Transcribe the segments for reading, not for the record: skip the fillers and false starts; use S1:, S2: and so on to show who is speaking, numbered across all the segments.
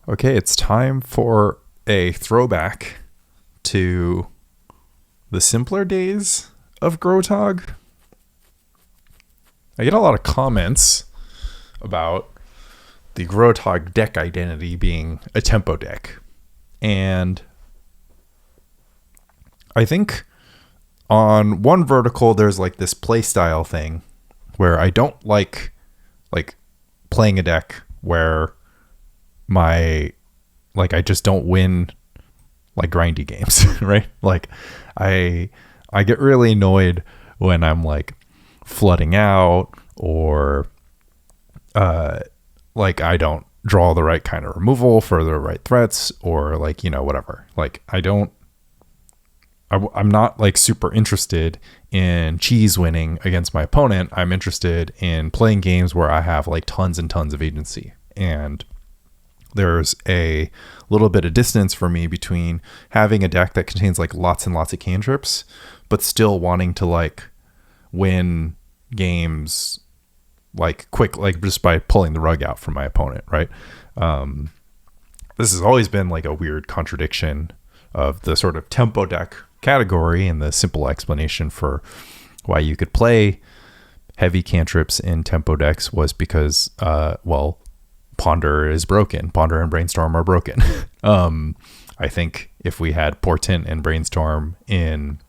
S1: Okay, it's time for a throwback to the simpler days of Grotog. I get a lot of comments about the Grotog deck identity being a tempo deck. And I think on one vertical, there's like this playstyle thing where I don't like playing a deck where I just don't win like grindy games, right? Like I get really annoyed when I'm like flooding out or like I don't draw the right kind of removal for the right threats or like, whatever. Like I'm not like super interested in cheese winning against my opponent. I'm interested in playing games where I have like tons and tons of agency. And there's a little bit of distance for me between having a deck that contains like lots and lots of cantrips, but still wanting to like win games like quick, like just by pulling the rug out from my opponent, right? This has always been like a weird contradiction of the sort of tempo deck category, and the simple explanation for why you could play heavy cantrips in tempo decks was because, Ponder is broken. Ponder and Brainstorm are broken. I think if we had Portent and Brainstorm in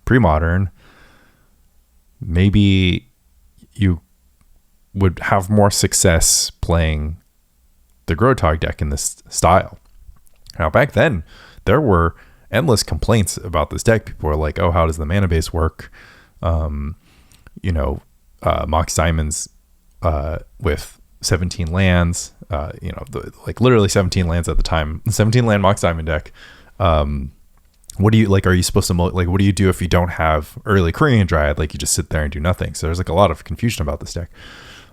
S1: Premodern, maybe you would have more success playing the Grotog deck in this style. Now, back then, there were endless complaints about this deck. People were like, oh, how does the mana base work? Mox Diamonds with 17 lands, literally 17 lands at the time, 17 land Mox Diamond deck. What do you like? Are you supposed to what do you do if you don't have early Quirion Dryad? Like you just sit there and do nothing. So there's like a lot of confusion about this deck.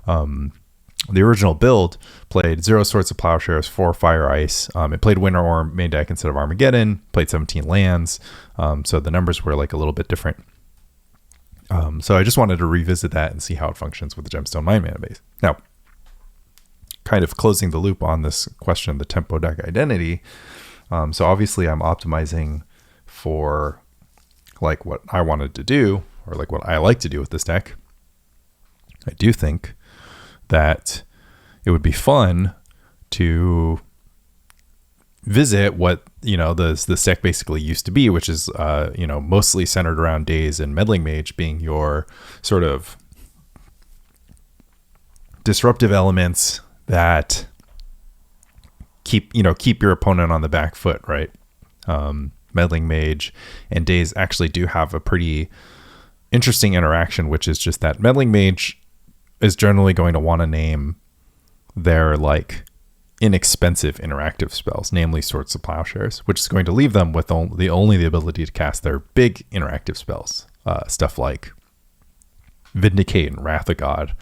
S1: The original build played 0 Swords of Plowshares, 4 Fire Ice. It played Winter Orb main deck instead of Armageddon, played 17 lands. So the numbers were like a little bit different. So I just wanted to revisit that and see how it functions with the Gemstone Mine mana base. Now, kind of closing the loop on this question of the tempo deck identity. So obviously I'm optimizing for like what I wanted to do, or like what I like to do with this deck. I do think that it would be fun to visit what this deck basically used to be, which is mostly centered around Daze and Meddling Mage being your sort of disruptive elements that keep your opponent on the back foot, right? Meddling Mage and Daze actually do have a pretty interesting interaction, which is just that Meddling Mage is generally going to want to name their like inexpensive interactive spells, namely Swords of Plowshares, which is going to leave them with only the ability to cast their big interactive spells, stuff like Vindicate and Wrath of God.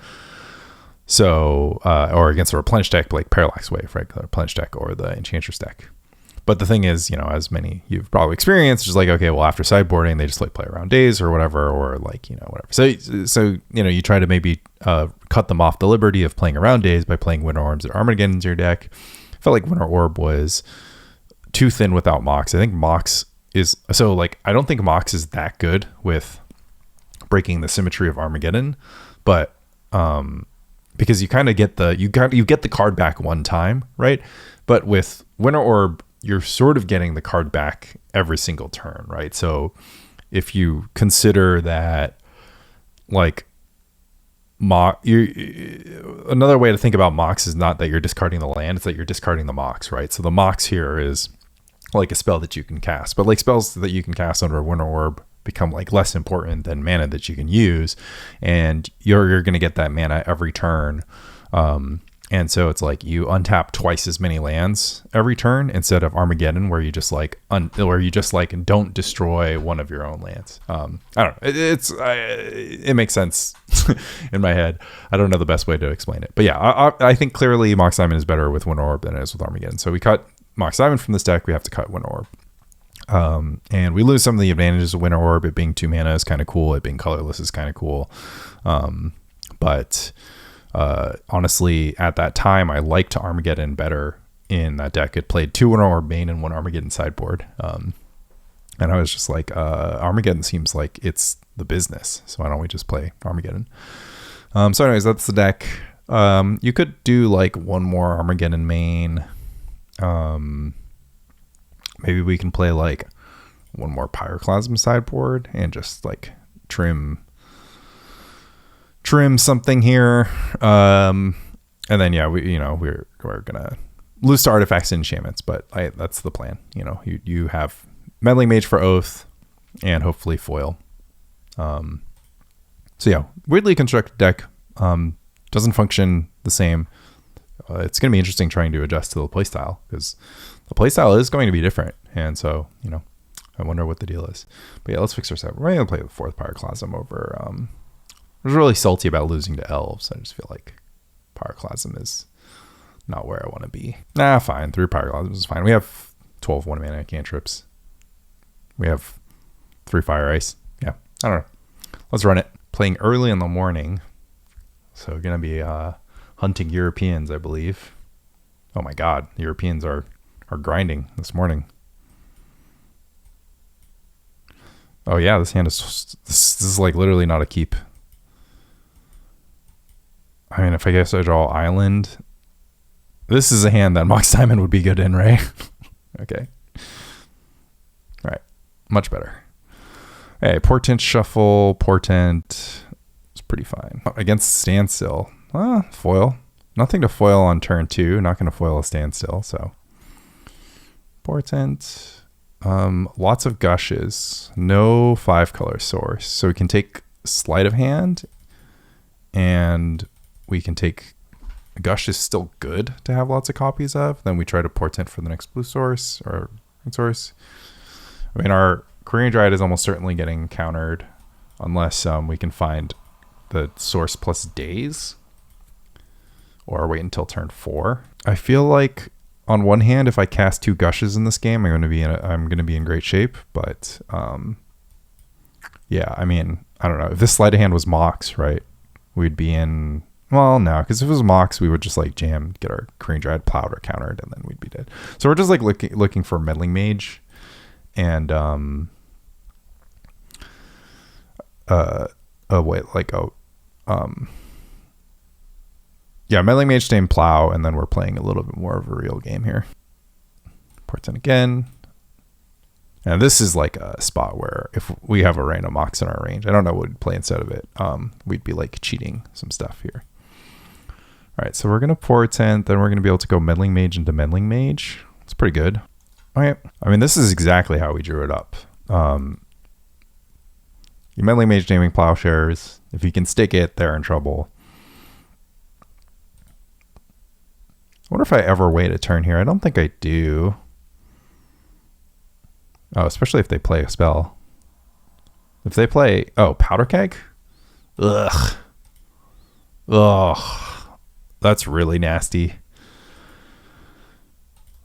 S1: So, or against a replenish deck like Parallax Wave, right? The replenish deck or the Enchantress deck. But the thing is, as many you've probably experienced, just like, okay, well, after sideboarding, they just like play around Daze or whatever, or like, whatever. So you try to maybe cut them off the liberty of playing around Daze by playing Winter Orbs and Armageddon into your deck. I felt like Winter Orb was too thin without Mox. I think Mox is, so like, I don't think Mox is that good with breaking the symmetry of Armageddon, but, because you kind of get you get the card back one time, right? But with Winter Orb, you're sort of getting the card back every single turn, right? So if you consider that, like, another way to think about Mox is not that you're discarding the land, it's that you're discarding the Mox, right? So the Mox here is like a spell that you can cast, but like spells that you can cast under a Winter Orb become like less important than mana that you can use, and you're going to get that mana every turn. And so it's like you untap twice as many lands every turn instead of Armageddon, where you just like don't destroy one of your own lands. I don't know. It makes sense in my head. I don't know the best way to explain it, but yeah, I think clearly Mox Diamond is better with Winter Orb than it is with Armageddon. So we cut Mox Diamond from this deck. We have to cut Winter Orb. And we lose some of the advantages of Winter Orb. It being 2 mana is kind of cool. It being colorless is kind of cool. But honestly, at that time, I liked Armageddon better in that deck. It played 2 Winter Bane and 1 Armageddon sideboard. And I was just like, Armageddon seems like it's the business. So why don't we just play Armageddon? So anyways, that's the deck. You could do like 1 more Armageddon main. Maybe we can play like 1 more Pyroclasm sideboard and just like trim something here. And then yeah, we're gonna lose to artifacts and enchantments, but that's the plan. You have Meddling Mage for Oath and hopefully foil. So yeah, weirdly constructed deck. Doesn't function the same. It's going to be interesting trying to adjust to the playstyle, because the playstyle is going to be different. And so, I wonder what the deal is. But yeah, let's fix our set. We're going to play the 4th Pyroclasm over. I was really salty about losing to Elves. I just feel like Pyroclasm is not where I want to be. Nah, fine. 3 Pyroclasms is fine. We have 12 1-mana cantrips. We have 3 Fire Ice. Yeah, I don't know. Let's run it. Playing early in the morning. So we're going to be hunting Europeans, I believe. Oh my god, Europeans are grinding this morning. Oh yeah, this hand is this is like literally not a keep. I mean, if I guess I draw Island, this is a hand that Mox Diamond would be good in, right? Okay. All right, much better. Hey, Portent shuffle, Portent. It's pretty fine. Against Standstill. Foil. Nothing to foil on turn 2. Not going to foil a Standstill, so. Portent. Lots of Gushes. No 5-color source. So we can take Sleight of Hand, and we can take... Gush is still good to have lots of copies of. Then we try to Portent for the next blue source, or green source. I mean, our Quirion Dryad is almost certainly getting countered, unless we can find the source plus Daze, or wait until turn 4. I feel like on one hand, if I cast 2 Gushes in this game, I'm going to be in great shape. But yeah, I mean, I don't know. If this Sleight of Hand was Mox, right, we'd be in. Well, no, because if it was Mox, we would just like jam, get our Quirion Dryad plowed or countered, and then we'd be dead. So we're just like looking for Meddling Mage, and yeah, Meddling Mage named Plow, and then we're playing a little bit more of a real game here. Portent again. And this is like a spot where if we have a random Mox in our range, I don't know what we'd play instead of it. We'd be like cheating some stuff here. All right, so we're going to Portent, then we're going to be able to go Meddling Mage into Meddling Mage. It's pretty good. All right. I mean, this is exactly how we drew it up. You Meddling Mage naming Plowshares. If you can stick it, they're in trouble. I wonder if I ever wait a turn here. I don't think I do. Oh, especially if they play a spell. If they play... Oh, Powder Keg? Ugh. That's really nasty.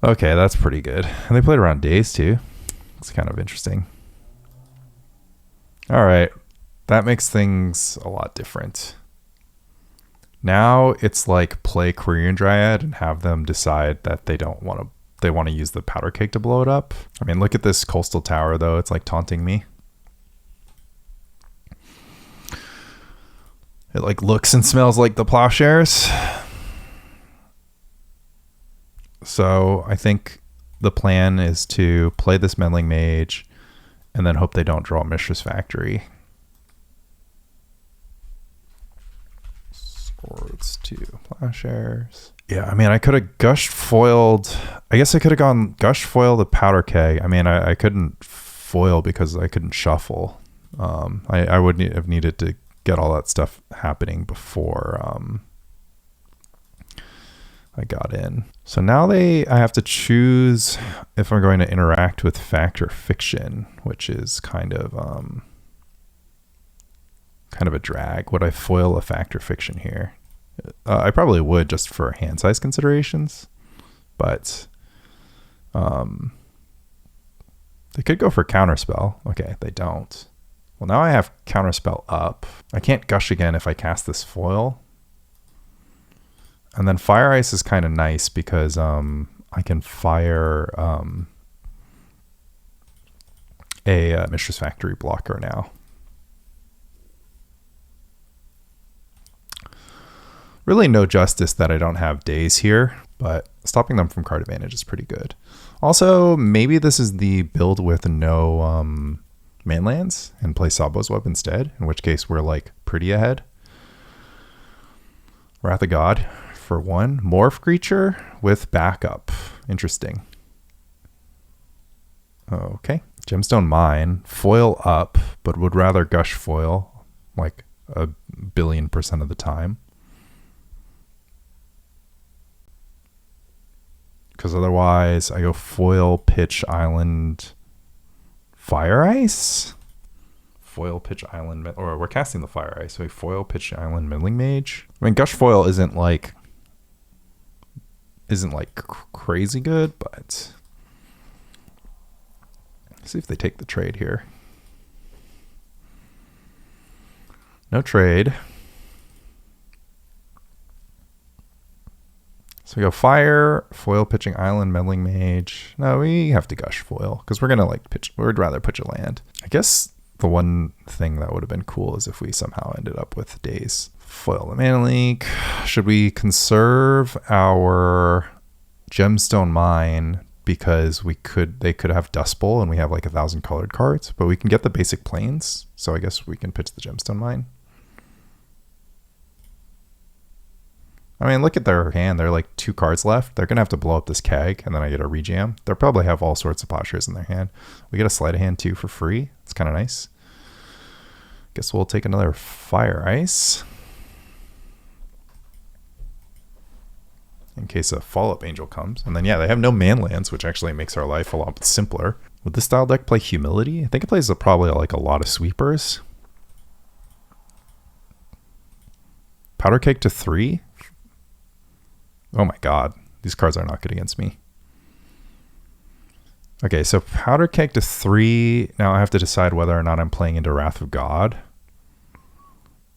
S1: Okay, that's pretty good. And they played around Daze too. It's kind of interesting. All right. That makes things a lot different. Now it's like play Quirion Dryad and have them decide that they want to use the Powder Keg to blow it up. I mean, look at this Coastal Tower though. It's like taunting me. It like looks and smells like the Plowshares. So I think the plan is to play this Meddling Mage and then hope they don't draw Mishra's Factory. Swords to Plowshares. Yeah, I mean, I could have Gush foiled. I guess I could have gone Gush foil the Powder Keg. I mean, I couldn't foil because I couldn't shuffle. I would have needed to get all that stuff happening before I got in. So now I have to choose if I'm going to interact with Fact or Fiction, which is kind of a drag. Would I foil a Fact or Fiction here? I probably would, just for hand size considerations, but they could go for Counterspell. Okay, they don't. Well, now I have Counterspell up. I can't Gush again if I cast this foil. And then Fire Ice is kind of nice because I can fire a Mistress Factory blocker now. Really no justice that I don't have Daze here, but stopping them from card advantage is pretty good. Also, maybe this is the build with no manlands and play Sabo's Web instead, in which case we're like pretty ahead. Wrath of God for 1. Morph creature with backup. Interesting. Okay. Gemstone Mine. Foil up, but would rather Gush foil like 1,000,000,000% of the time. Because otherwise I go foil, pitch, island, fire ice? Foil, pitch, island, or we're casting the fire ice. So we foil, pitch, island, Meddling Mage. I mean, Gush foil isn't like crazy good, but let's see if they take the trade here. No trade. So we go fire, foil, pitching, island, Meddling Mage. No, we have to Gush foil because we're gonna like pitch. We'd rather pitch a land. I guess the one thing that would have been cool is if we somehow ended up with Daze. Foil the Mana Leak. Should we conserve our Gemstone Mine because they could have Dust Bowl and we have like 1,000 colored cards, but we can get the basic planes. So I guess we can pitch the Gemstone Mine. I mean, look at their hand. They're like 2 cards left. They're going to have to blow up this keg, and then I get a rejam. They'll probably have all sorts of Plowshares in their hand. We get a Sleight of Hand, too, for free. It's kind of nice. Guess we'll take another Fire Ice. In case a Follow-Up Angel comes. And then, yeah, they have no manlands, which actually makes our life a lot simpler. Would this style deck play Humility? I think it plays probably like a lot of sweepers. Powder Keg to 3? Oh my god, these cards are not good against me. Okay, so Powder Keg to 3. Now I have to decide whether or not I'm playing into Wrath of God.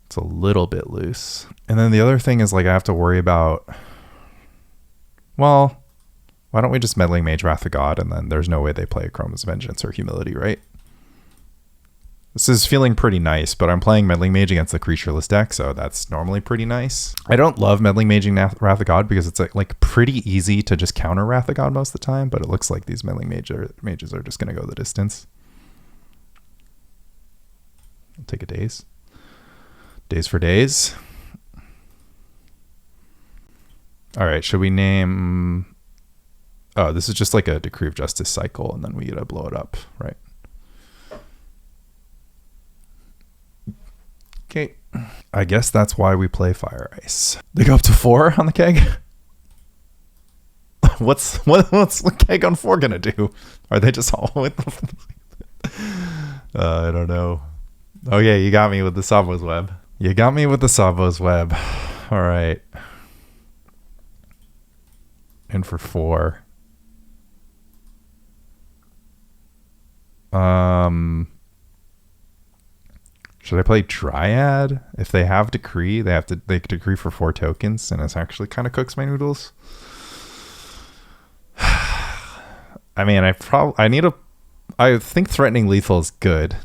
S1: It's a little bit loose. And then the other thing is like I have to worry about, well, why don't we just Meddling Mage Wrath of God and then there's no way they play Chroma's Vengeance or Humility, right? This is feeling pretty nice, but I'm playing Meddling Mage against the creatureless deck, so that's normally pretty nice. I don't love Meddling Maging Wrath of God because it's like pretty easy to just counter Wrath of God most of the time, but it looks like these Meddling Mages are just going to go the distance. I'll take a Daze. Daze for Daze. All right, should we name... Oh, this is just like a Decree of Justice cycle, and then we get to blow it up, right? Okay, I guess that's why we play Fire Ice. They go up to 4 on the keg? What's the keg on 4 gonna do? Are they just all with I don't know. Oh yeah, you got me with the Sabo's Web. You got me with the Sabo's Web. All right. In for 4. Should I play Dryad? If they have Decree, they Decree for 4 tokens, and it actually kind of cooks my noodles. I mean, I think Threatening Lethal is good.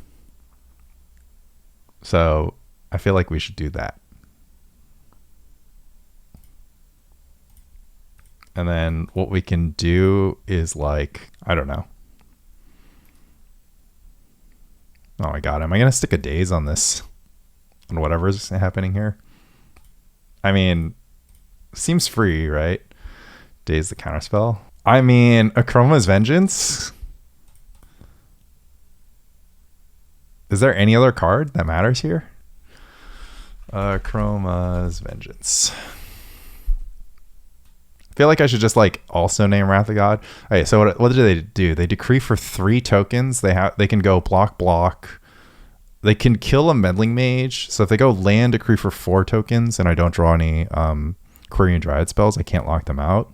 S1: So I feel like we should do that. And then what we can do is like, I don't know. Oh my god, am I going to stick a Daze on this? On whatever's happening here? I mean, seems free, right? Daze the counterspell. I mean, Chroma's Vengeance? Is there any other card that matters here? Chroma's Vengeance. I feel like I should just like also name Wrath of God. Okay, so what do they do? They decree for 3 tokens. They can go block. They can kill a Meddling Mage. So if they go land decree for 4 tokens and I don't draw any Quirion Dryad spells, I can't lock them out.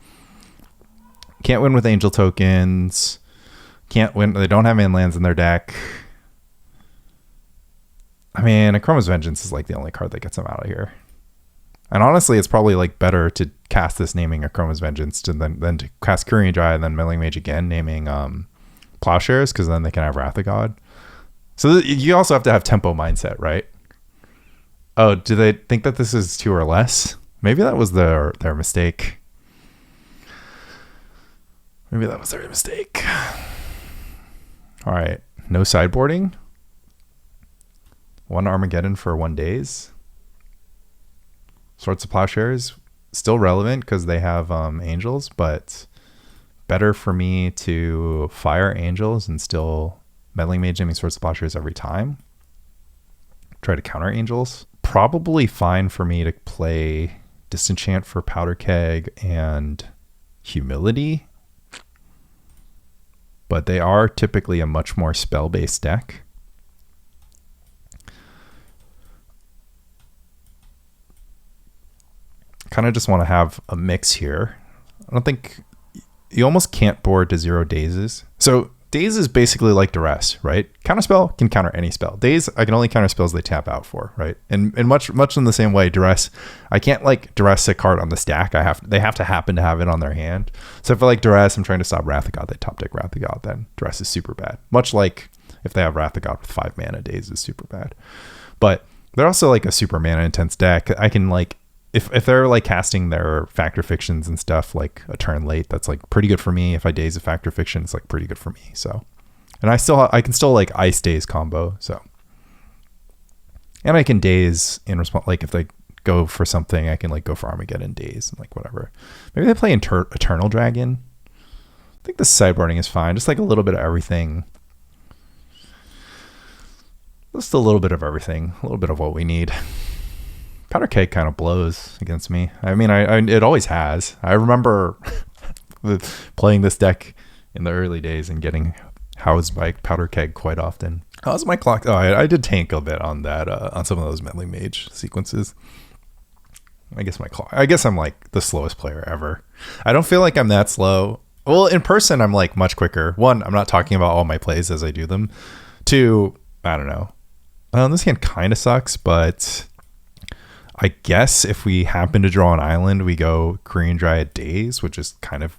S1: Can't win with Angel tokens. Can't win. They don't have manlands in their deck. I mean, Chroma's Vengeance is like the only card that gets them out of here. And honestly, it's probably like better to cast this naming Akroma's Vengeance than to cast Quirion Dryad and then Meddling Mage again naming Plowshares, because then they can have Wrath of God. So you also have to have tempo mindset, right? Oh, do they think that this is 2 or less? Maybe that was their mistake. Maybe that was their mistake. All right. No sideboarding. 1 Armageddon for 1 Daze. Swords of Plowshares. Still relevant because they have angels, but better for me to fire angels and still Meddling Mage naming Swords of Plowshares every time. Try to counter angels. Probably fine for me to play Disenchant for Powder Keg and Humility. But they are typically a much more spell-based deck. Kind of just want to have a mix here. I don't think you almost can't board to 0 Dazes. So Daze is basically like Duress, right? Counterspell can counter any spell. Daze, I can only counter spells they tap out for, right? And much in the same way, Duress, I can't like Duress a card on the stack. They have to happen to have it on their hand. So if I like Duress, I'm trying to stop Wrath of God, they top deck Wrath of God, then Duress is super bad. Much like if they have Wrath of God with 5 mana, Daze is super bad. But they're also like a super mana intense deck. I can like, if they're like casting their Factor Fictions and stuff like a turn late, that's like pretty good for me. If I Daze a Factor Fiction, it's like pretty good for me. So, and I can still like Ice Daze combo. So, and I can Daze in response. Like if they go for something, I can like go for Armageddon Daze and like whatever. Maybe they play Eternal Dragon. I think the sideboarding is fine. Just like a little bit of everything. Just a little bit of everything. A little bit of what we need. Powder Keg kind of blows against me. I mean, it always has. I remember playing this deck in the early days and getting housed by Powder Keg quite often. How's my clock? Oh, I did tank a bit on that, on some of those Meddling Mage sequences. I guess I'm like the slowest player ever. I don't feel like I'm that slow. Well, in person, I'm like much quicker. 1, I'm not talking about all my plays as I do them. 2, I don't know. This hand kind of sucks, but I guess if we happen to draw an island, we go Quirion Dryad Daze, which is kind of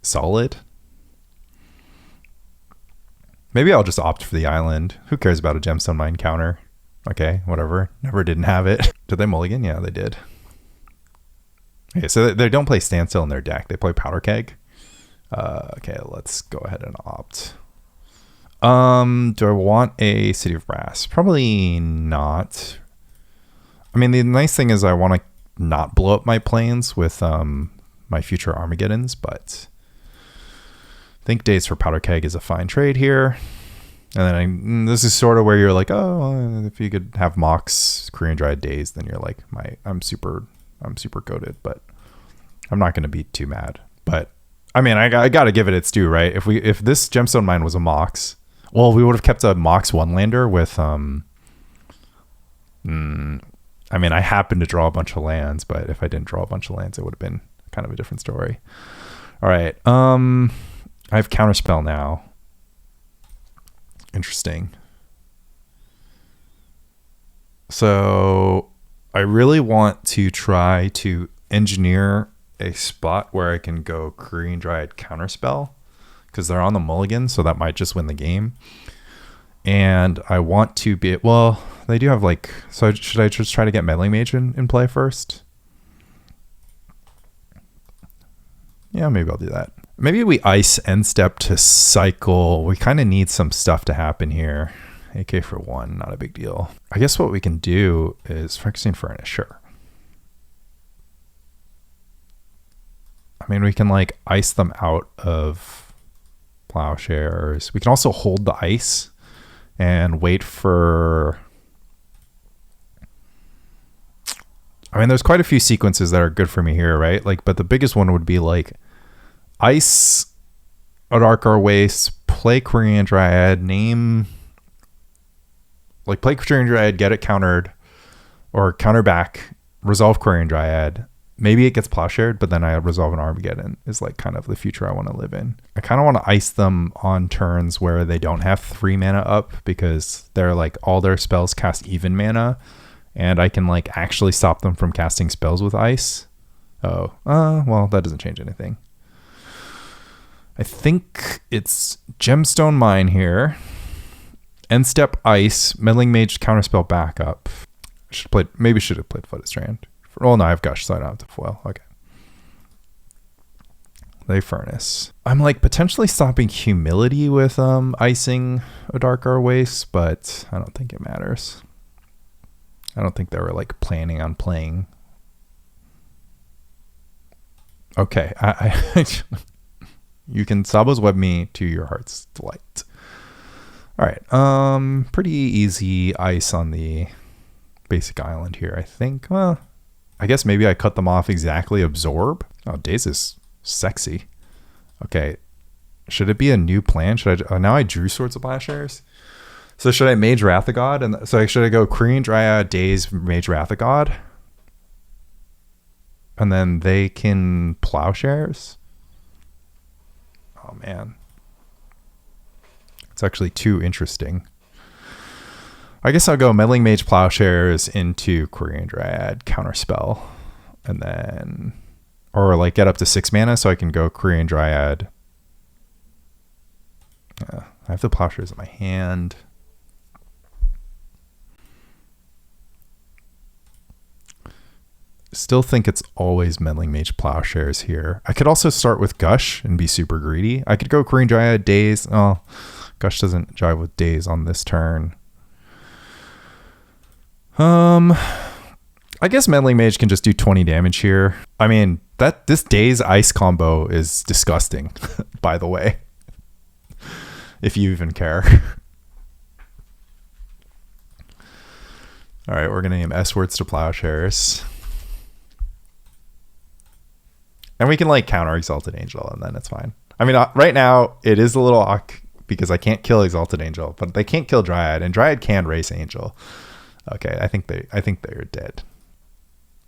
S1: solid. Maybe I'll just opt for the island. Who cares about a Gemstone Mine counter? Okay, whatever. Never didn't have it. Did they mulligan? Yeah, they did. Okay, so they don't play Standstill in their deck. They play Powder Keg. Okay, let's go ahead and opt. Do I want a City of Brass? Probably not. I mean, the nice thing is I want to not blow up my planes with my future Armageddons, but I think Daze for Powder Keg is a fine trade here. And then this is sort of where you're like, oh, if you could have Mox, Quirion Dryad Daze, then you're like, I'm super goated, but I'm not going to be too mad. But I mean, I got to give it its due, right? If this Gemstone Mine was a Mox, well, we would have kept a Mox 1-lander with I mean, I happened to draw a bunch of lands, but if I didn't draw a bunch of lands, it would have been kind of a different story. All right. I have Counterspell now. Interesting. So I really want to try to engineer a spot where I can go Quirion Dryad Counterspell because they're on the mulligan, so that might just win the game. And I want to be, well, they do have like, so should I just try to get Meddling Mage in play first? Yeah, maybe I'll do that. Maybe we ice end step to cycle. We kind of need some stuff to happen here. AK for 1, not a big deal. I guess what we can do is Phyrexian Furnace, sure. I mean, we can like ice them out of Plowshares. We can also hold the ice and wait for, I mean, there's quite a few sequences that are good for me here, right? Like, but the biggest one would be like ice a Dark Waste, play Quirion Dryad, play Quirion Dryad, get it countered or counter back, resolve Quirion Dryad. Maybe it gets Plowshared, but then I resolve an Armageddon is like kind of the future I want to live in. I kind of want to ice them on turns where they don't have 3 mana up because they're like all their spells cast even mana And I can like actually stop them from casting spells with ice. Oh, well, that doesn't change anything. I think it's Gemstone Mine here. End step ice, Meddling Mage counterspell backup. Maybe should have played Flooded Strand. Oh no, I have Gush, so I don't have to foil. Okay. They furnace. I'm like potentially stopping Humility with icing a Dark Waste, but I don't think it matters. I don't think they were like planning on playing. Okay, I you can Sabo's Web me to your heart's delight. All right, pretty easy ice on the basic island here, I think. Well, I guess maybe I cut them off exactly. Absorb. Oh, Daze is sexy. Okay, should it be a new plan? Should I? Now I drew Swords of Plowshares. So should I Mage Wrath of God? And so should I go Quirion Dryad, Daze, Mage Wrath of God? And then they can Plowshares? Oh man. It's actually too interesting. I guess I'll go Meddling Mage Plowshares into Quirion Dryad, Counterspell. And then, or like get up to 6 mana so I can go Quirion Dryad. I have the Plowshares in my hand. Still think it's always Meddling Mage Plowshares here. I could also start with Gush and be super greedy. I could go Quirion Dryad, Daze. Oh, Gush doesn't jive with Daze on this turn. I guess Meddling Mage can just do 20 damage here. I mean, this Daze Ice combo is disgusting, by the way. If you even care. All right, we're going to name S-words to Plowshares. And we can like counter Exalted Angel and then it's fine. I mean, right now it is a little awk because I can't kill Exalted Angel, but they can't kill Dryad, and Dryad can race Angel. Okay, I think they're dead.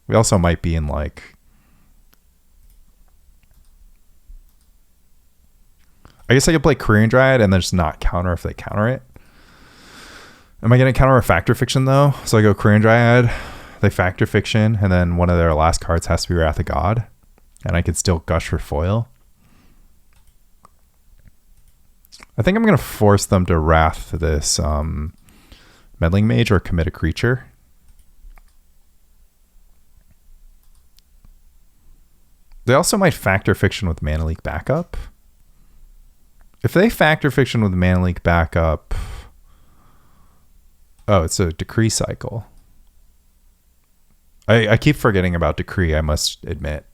S1: We also might be in like, I guess I could play Quirion Dryad and then just not counter if they counter it. Am I going to counter a Factor Fiction though? So I go Quirion Dryad, they Factor Fiction, and then one of their last cards has to be Wrath of God. And I could still Gush for foil. I think I'm going to force them to Wrath this Meddling Mage or commit a creature. They also might Factor Fiction with Mana Leak backup. If they Factor Fiction with Mana Leak backup... Oh, it's a Decree cycle. I keep forgetting about Decree, I must admit.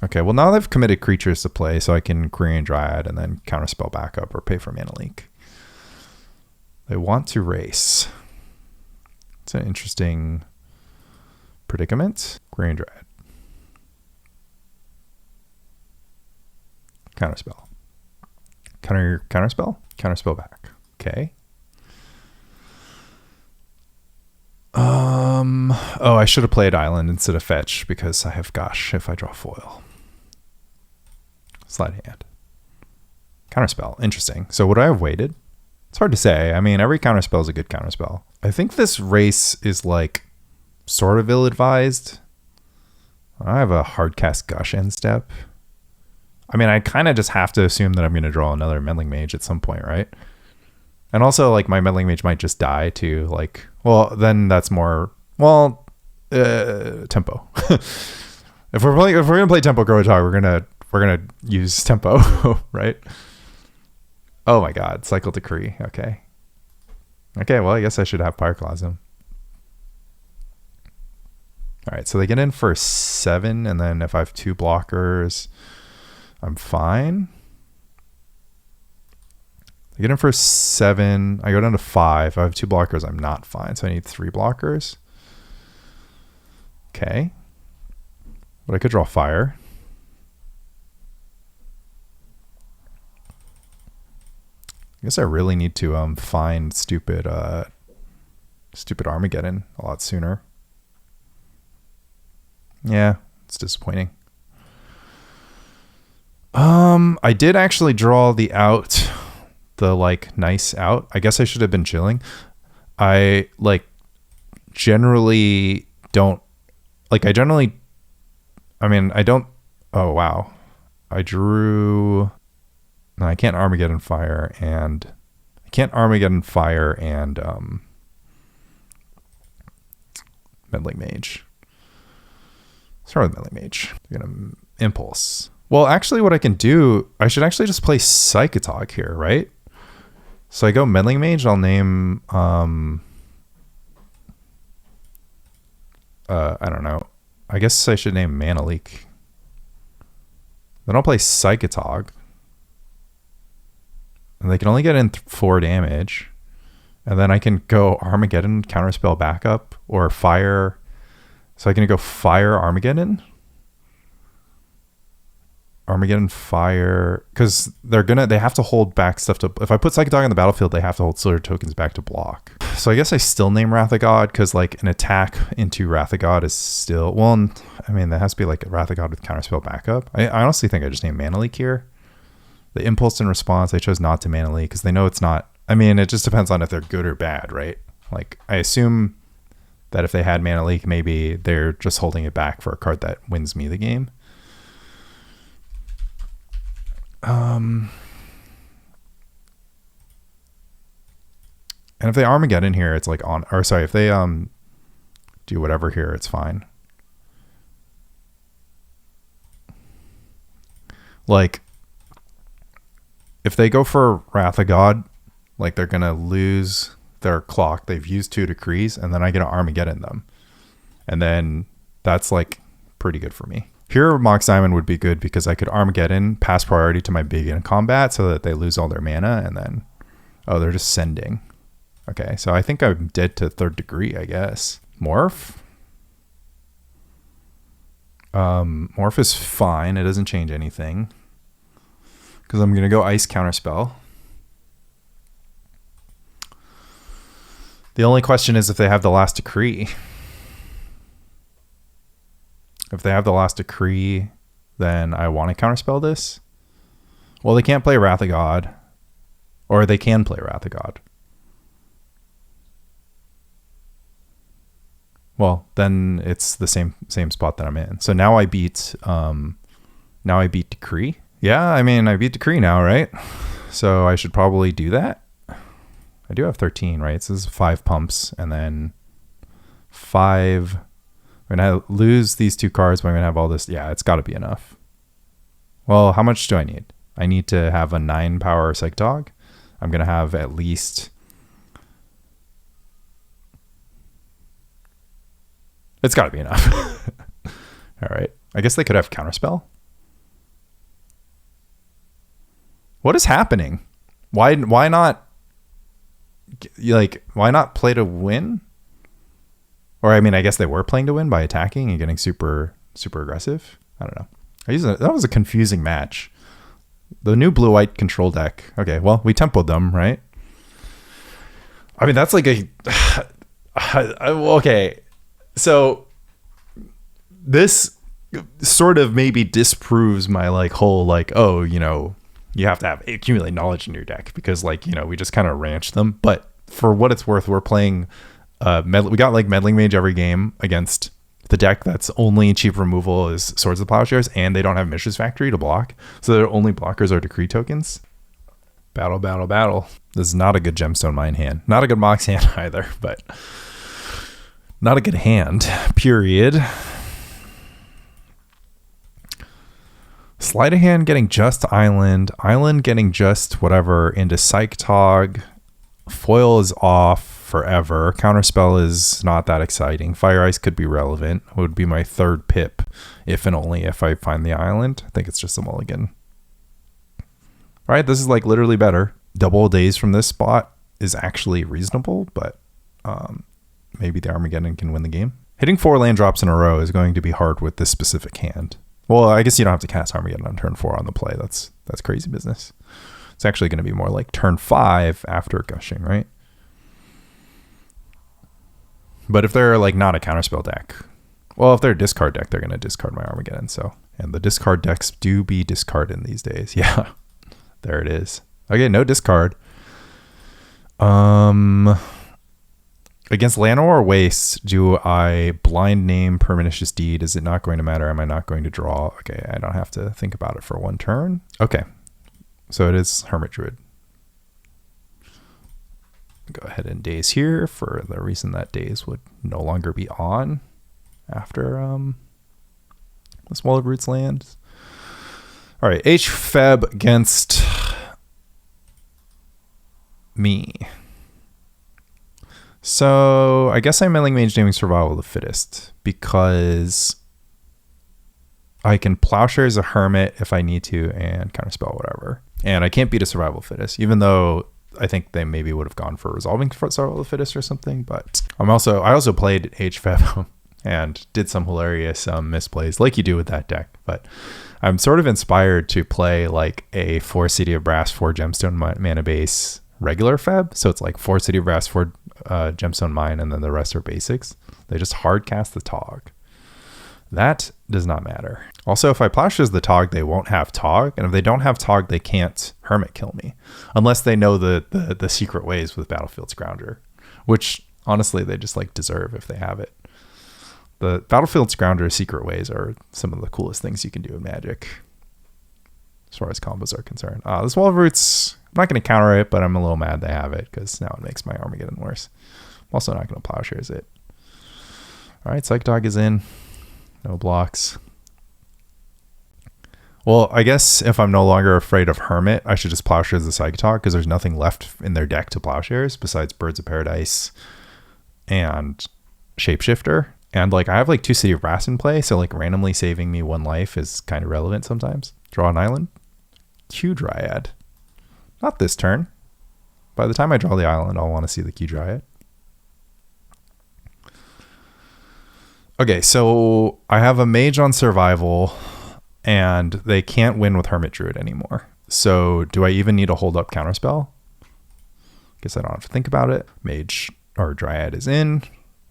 S1: Okay, well now they've committed creatures to play, so I can Quirion Dryad and then Counterspell backup or pay for Mana Leak. They want to race. It's an interesting predicament. Quirion Dryad. Counterspell. Counterspell? Counterspell back. Okay. Oh, I should have played Island instead of Fetch because I have Gush if I draw foil. Sleight of Hand. Counterspell. Interesting. So would I have waited? It's hard to say. I mean, every counterspell is a good counterspell. I think this race is like sort of ill-advised. I have a hard cast Gush end step. I mean, I kind of just have to assume that I'm going to draw another Meddling Mage at some point, right? And also, like, my Meddling Mage might just die too. Like, well, then that's more, well, tempo. If we're gonna play tempo Grotog, we're gonna use tempo, right? Oh my God, Cycle Decree. Okay. Well, I guess I should have Pyroclasm. All right, so they get in for 7, and then if I have 2 blockers, I'm fine. I get in for 7. I go down to 5. I have 2 blockers. I'm not fine, so I need 3 blockers. Okay. But I could draw fire. I guess I really need to find stupid Armageddon a lot sooner. Yeah, it's disappointing. I did actually draw the the like nice out. I guess I should have been chilling. I like generally don't like, I mean, I don't, oh wow. I drew, no, I can't Armageddon Fire and Meddling Mage. Start with Meddling Mage. You're gonna Impulse. Well, actually what I can do, I should actually just play Psychatog here, right? So I go Meddling Mage, I'll name, I don't know. I guess I should name Mana Leak. Then I'll play Psychatog. And they can only get in 4 damage. And then I can go Armageddon, Counterspell backup, or Fire. So I can go Fire Armageddon. Armageddon Fire, because they have to hold back stuff to, if I put Psychatog on the battlefield, they have to hold silver tokens back to block. So I guess I still name Wrath of God, because like an attack into Wrath of God is still, well, I mean, that has to be like a Wrath of God with Counterspell backup. I honestly think I just named Mana Leak here. The Impulse in response, I chose not to Mana Leak, because they know it's not, I mean, it just depends on if they're good or bad, right? Like, I assume that if they had Mana Leak, maybe they're just holding it back for a card that wins me the game. And if they Armageddon here, it's like on, or sorry, if they do whatever here, it's fine. Like, if they go for Wrath of God, like they're gonna lose their clock. They've used 2 decrees, and then I get to Armageddon them, and then that's like pretty good for me. Here, Mox Diamond would be good because I could Armageddon, pass priority to my big in combat so that they lose all their mana, and then, oh, they're just sending. Okay, so I think I'm dead to 3rd degree, I guess. Morph? Morph is fine. It doesn't change anything. Because I'm going to go Ice Counterspell. The only question is if they have the last decree. If they have the last decree, then I want to counterspell this. Well, they can't play Wrath of God. Or they can play Wrath of God. Well, then it's the same spot that I'm in. So now I beat Decree. Yeah, I mean, I beat Decree now, right? So I should probably do that. I do have 13, right? So this is 5 pumps, and then 5. When I lose these 2 cards, but I'm gonna have all this. Yeah, it's got to be enough. Well, how much do I need? I need to have a 9 power Psychatog. I'm gonna have at least. It's got to be enough. All right. I guess they could have Counterspell. What is happening? Why not? Like, why not play to win? Or, I mean, I guess they were playing to win by attacking and getting super aggressive. I don't know. That was a confusing match. The new blue-white control deck. Okay, well, we tempoed them, right? I mean, that's like a... okay, so this sort of maybe disproves my like whole like, oh, you know, you have to have accumulate knowledge in your deck because like, you know, we just kind of ranch them. But for what it's worth, we're playing... we got like Meddling Mage every game against the deck that's only cheap removal is Swords of Plowshares, and they don't have Mishra's Factory to block, so their only blockers are decree tokens. Battle. This is not a good Gemstone Mine hand. Not a good Mox hand either, but not a good hand, period. Sleight of Hand getting just Island getting just whatever into Psychatog. Foil is off forever. Counterspell is not that exciting. Fire Ice could be relevant. It would be my 3rd pip if and only if I find the island. I think it's just a mulligan. All right, this is like literally better. Double Daze from this spot is actually reasonable, but maybe the Armageddon can win the game. Hitting 4 land drops in a row is going to be hard with this specific hand. Well, I guess you don't have to cast Armageddon on turn 4 on the play. That's crazy business. It's actually going to be more like turn 5 after gushing, right? But if they're like not a counterspell deck, well, if they're a discard deck, they're going to discard my Armageddon. So, and the discard decks do be discarded these days. Yeah, there it is. Okay, no discard. Against Llanowar Wastes, do I blind name Pernicious Deed? Is it not going to matter? Am I not going to draw? Okay, I don't have to think about it for one turn. Okay, so it is Hermit Druid. Go ahead and Daze here for the reason that Daze would no longer be on after this Wall of Roots lands. All right, H-Feb against me. So I guess I'm Meddling Mage naming Survival of the Fittest because I can Plowshares a Hermit if I need to and Counterspell whatever. And I can't beat a Survival of the Fittest, even though I think they maybe would have gone for Resolving Survival of the Fittest or something. But I also played HFEB and did some hilarious misplays like you do with that deck. But I'm sort of inspired to play like a 4 City of Brass, 4 Gemstone mana base regular Feb. So it's like 4 City of Brass, 4 Gemstone Mine, and then the rest are basics. They just hard cast the Tog. That does not matter. Also, if I Plowshares the Tog, they won't have Tog, and if they don't have Tog, they can't Hermit kill me, unless they know the secret ways with Battlefield Scrounger, which honestly they just like deserve if they have it. The Battlefield Scrounger secret ways are some of the coolest things you can do in Magic, as far as combos are concerned. This Wall of Roots, I'm not going to counter it, but I'm a little mad they have it because now it makes my Armageddon worse. I'm also not going to Plowshares it. All right, Psychatog is in. No blocks. Well, I guess if I'm no longer afraid of Hermit, I should just Plowshares the Psychatog because there's nothing left in their deck to Plowshares besides Birds of Paradise and Shapeshifter. And like I have like 2 City of Brass in play, so like randomly saving me 1 life is kind of relevant sometimes. Draw an island. Q Dryad. Not this turn. By the time I draw the island, I'll want to see the Q Dryad. Okay, so I have a mage on survival and they can't win with Hermit Druid anymore. So do I even need to hold up Counterspell? Guess I don't have to think about it. Mage or Dryad is in.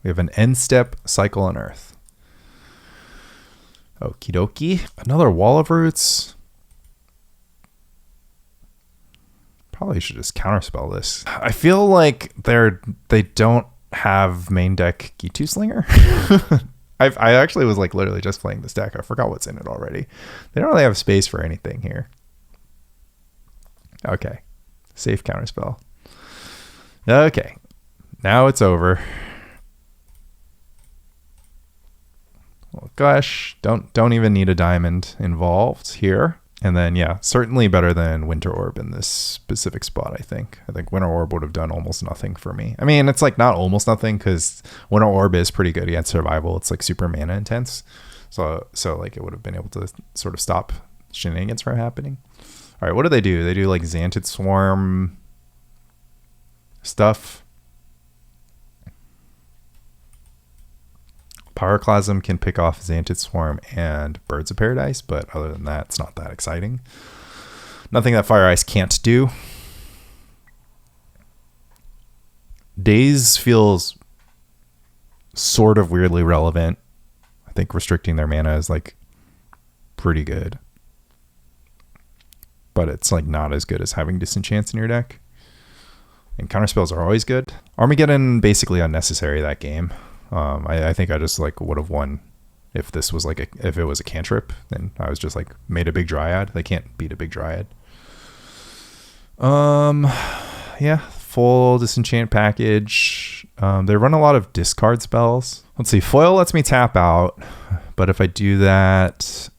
S1: We have an end step Cycle on Earth. Okie dokie. Another Wall of Roots. Probably should just Counterspell this. I feel like they don't have main deck Gitu Slinger. I actually was like literally just playing this deck. I forgot what's in it already. They don't really have space for anything here. Okay. Safe Counterspell. Okay. Now it's over. Well, Gush. Don't even need a diamond involved here. And then, yeah, certainly better than Winter Orb in this specific spot, I think. I think Winter Orb would have done almost nothing for me. I mean, it's like not almost nothing because Winter Orb is pretty good against survival. It's like super mana intense. So like it would have been able to sort of stop shenanigans from happening. All right, what do? They do like Xanted Swarm stuff. Pyroclasm can pick off Xanted Swarm and Birds of Paradise, but other than that, it's not that exciting. Nothing that Fire Ice can't do. Daze feels sort of weirdly relevant. I think restricting their mana is like pretty good. But it's like not as good as having Disenchants in your deck. And counterspells are always good. Armageddon basically unnecessary that game. I think I just like would have won if this was like if it was a cantrip. Then I was just like made a big Dryad. They can't beat a big Dryad. Yeah, full disenchant package. They run a lot of discard spells. Let's see. Foil lets me tap out, but if I do that,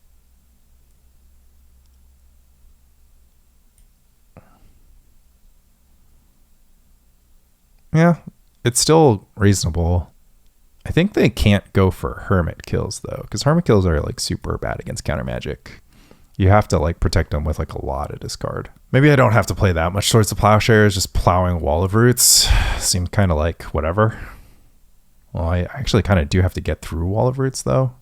S1: yeah, it's still reasonable. I think they can't go for Hermit kills though, because Hermit kills are like super bad against counter magic. You have to like protect them with like a lot of discard. Maybe I don't have to play that much towards the Plowshares. Just plowing Wall of Roots seems kind of like whatever. Well, I actually kind of do have to get through Wall of Roots though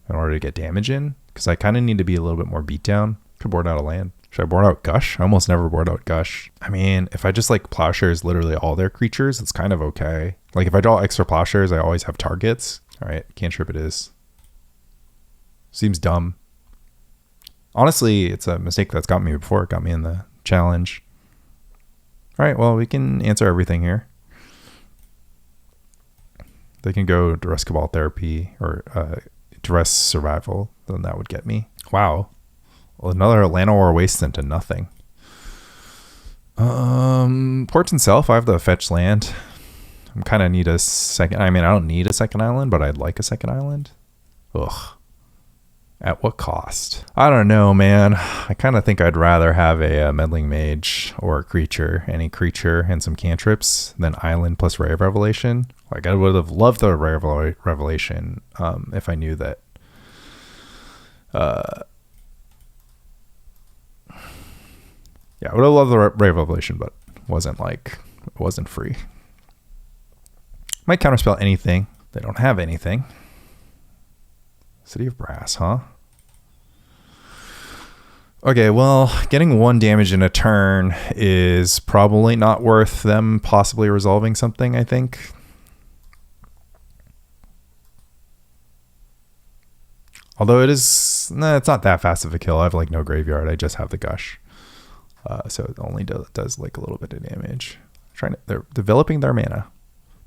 S1: in order to get damage in, because I kind of need to be a little bit more beat down. Could board out a land. Should I board out Gush? I almost never board out Gush. I mean, if I just like Plowshares literally all their creatures, it's kind of okay. Like if I draw extra Plowshares, I always have targets. All right, cantrip it is. Seems dumb. Honestly, it's a mistake that's got me before. It got me in the challenge. All right, well, we can answer everything here. They can go Duress Cabal Therapy or Duress Survival. Then that would get me. Wow. Well, another Llanowar Waste into nothing. Portent Self, I have the fetch land. I kind of need a second. I mean, I don't need a second island, but I'd like a second island. Ugh. At what cost? I don't know, man. I kind of think I'd rather have a Meddling Mage or a creature, any creature, and some cantrips than island plus Ray of Revelation. Like, I would have loved the Ray of Revelation if I knew that. Yeah, I would have loved the Ray of Revelation, but it wasn't free. Might counterspell anything. They don't have anything. City of Brass, huh? Okay, well, getting 1 damage in a turn is probably not worth them possibly resolving something, I think. Although it's not that fast of a kill. I have like no graveyard. I just have the Gush. So it only does like a little bit of damage. They're developing their mana.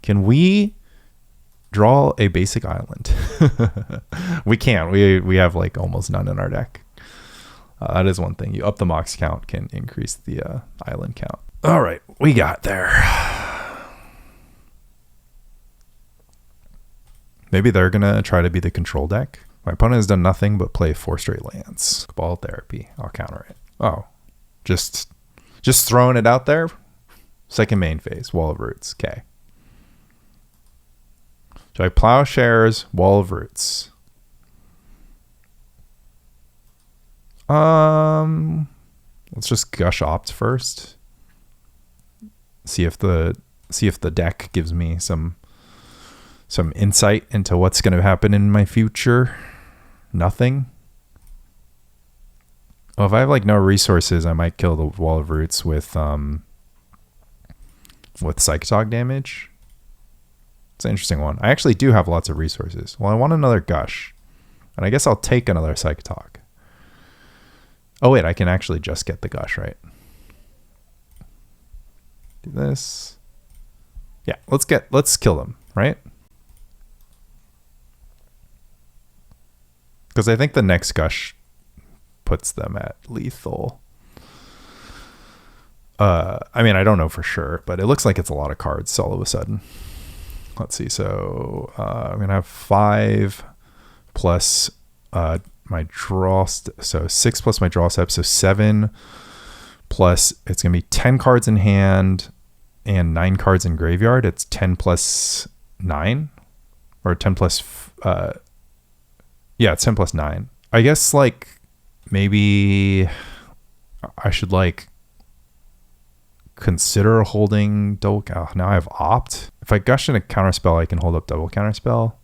S1: Can we draw a basic island? We can't. We have like almost none in our deck. That is one thing. You up the mox count can increase the island count. All right, we got there. Maybe they're gonna try to be the control deck. My opponent has done nothing but play 4 straight lands. Cabal Therapy. I'll counter it. Oh, just throwing it out there. Second main phase. Wall of Roots. Okay. So I Plowshares, Wall of Roots. Let's just Gush Opt first. See if the deck gives me some insight into what's going to happen in my future. Nothing. Well, if I have like no resources, I might kill the Wall of Roots with Psychatog damage. It's an interesting one. I actually do have lots of resources. Well, I want another Gush, and I guess I'll take another Psychatog. Oh wait, I can actually just get the Gush, right? Do this. Yeah, let's kill them, right? Because I think the next Gush puts them at lethal. I mean, I don't know for sure, but it looks like it's a lot of cards all of a sudden. Let's see. So I'm gonna have 5 plus my draw. So 6 plus my draw step. So 7 plus it's gonna be 10 cards in hand and 9 cards in graveyard. It's 10 plus 9 or 10 plus. Yeah, it's 10 plus 9. I guess like maybe I should like consider holding double. Oh, now I have Opt. If I Gush in a Counterspell, I can hold up double Counterspell.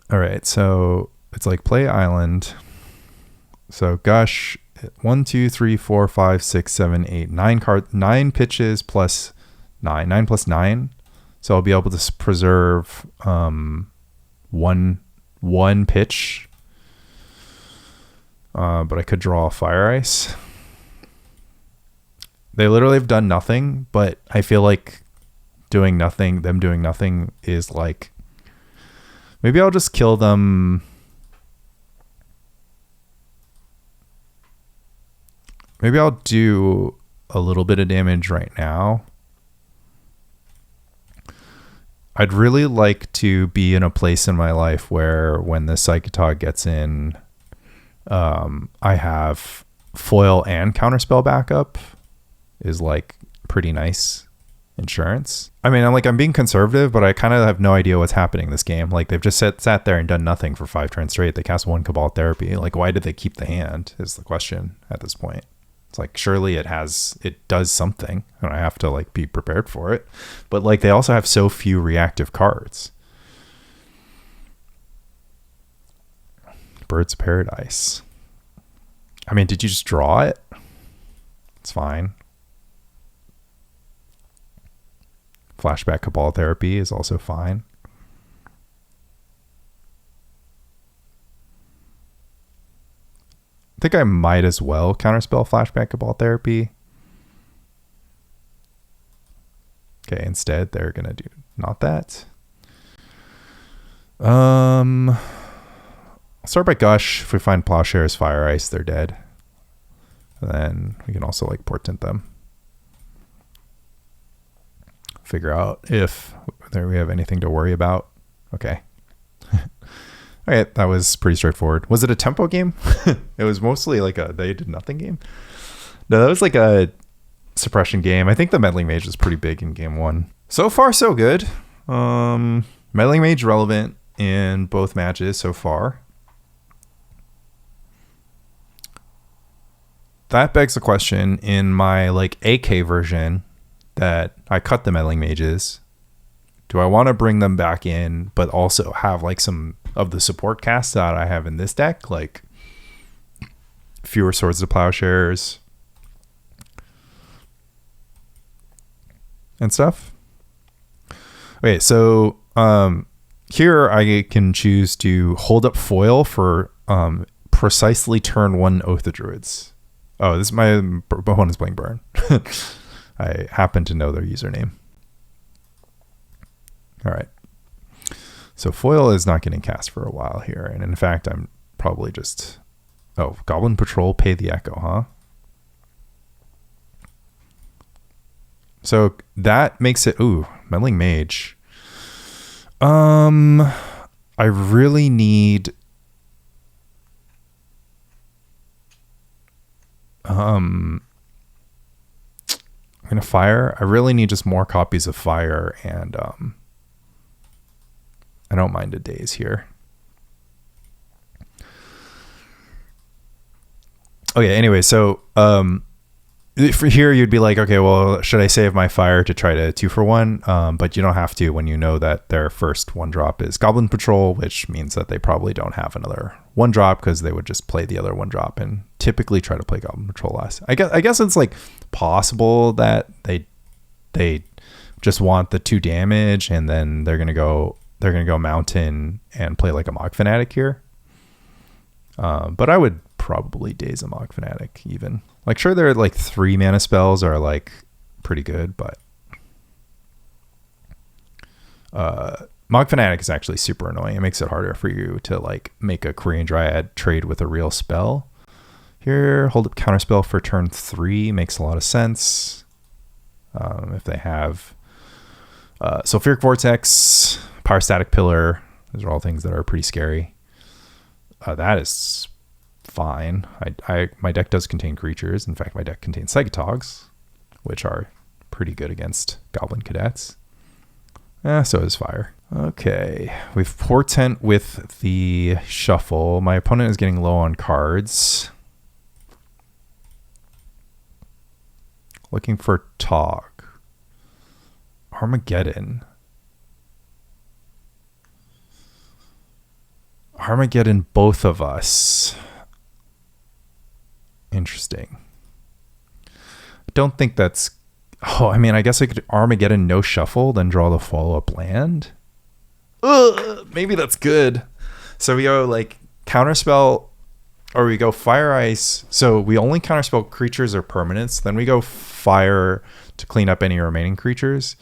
S1: All right, so it's like play island. So Gush 1, 2, 3, 4, 5, 6, 7, 8, 9 pitches plus 9 plus 9. So I'll be able to preserve one pitch. But I could draw Fire Ice. They literally have done nothing, but I feel like them doing nothing is like, maybe I'll just kill them. Maybe I'll do a little bit of damage right now. I'd really like to be in a place in my life where when the Psychatog gets in, I have foil and counterspell backup is like pretty nice insurance. I mean, I'm being conservative, but I kind of have no idea what's happening this game. Like they've just sat there and done nothing for 5 turns straight. They cast 1 Cabal Therapy. Like, why did they keep the hand is the question at this point. It's like, surely it does something and I have to like be prepared for it. But like they also have so few reactive cards. Bird's Paradise. I mean, did you just draw it? It's fine. Flashback Cabal Therapy is also fine. I think I might as well counterspell Flashback Cabal Therapy. Okay, instead they're gonna do not that. I'll start by Gush. If we find Plowshares, Fire Ice, they're dead. And then we can also like Portent them. Figure out if there we have anything to worry about. Okay. Okay, that was pretty straightforward. Was it a tempo game? It was mostly like a they did nothing game. No, that was like a suppression game. I think the Meddling Mage was pretty big in game 1. So far, so good. Meddling Mage relevant in both matches so far. That begs the question, in my like AK version that I cut the Meddling Mages, do I want to bring them back in but also have like some of the support casts that I have in this deck, like fewer Swords to Plowshares and stuff? Okay, so here I can choose to hold up foil for precisely turn 1 Oath of Druids. Oh, this is my opponent's playing Burn. I happen to know their username. All right. So foil is not getting cast for a while here. And in fact, I'm probably just... Oh, Goblin Patrol, pay the Echo, huh? So that makes it... Ooh, Meddling Mage. I really need... I'm going to fire. I really need just more copies of fire, and I don't mind a Daze here. Okay, anyway, so for here you'd be like, okay, well, should I save my fire to try to 2-for-1? But you don't have to when you know that their first 1-drop is Goblin Patrol, which means that they probably don't have another 1-drop because they would just play the other 1-drop and typically try to play Goblin Patrol last. I guess it's like possible that they just want the 2 damage and then they're gonna go Mountain and play like a Mog Fanatic here. But I would probably Daze a Mog Fanatic even. Like, sure, their like 3 mana spells are like pretty good, but Mog Fanatic is actually super annoying. It makes it harder for you to like make a Quirion Dryad trade with a real spell. Here, hold up Counterspell for turn 3 makes a lot of sense. If they have Sulfuric Vortex, Pyrostatic Pillar, those are all things that are pretty scary. That is fine. My deck does contain creatures. In fact, my deck contains Psychatogs, which are pretty good against Goblin Cadets. So is Fire. Okay, we've Portent with the shuffle. My opponent is getting low on cards. Looking for Tog. Armageddon. Armageddon, both of us. Interesting. I don't think that's... Oh, I mean, I guess I could Armageddon no shuffle, then draw the follow-up land. Maybe that's good. So we go like Counterspell, or we go Fire Ice. So we only Counterspell creatures or permanents. Then we go Fire to clean up any remaining creatures.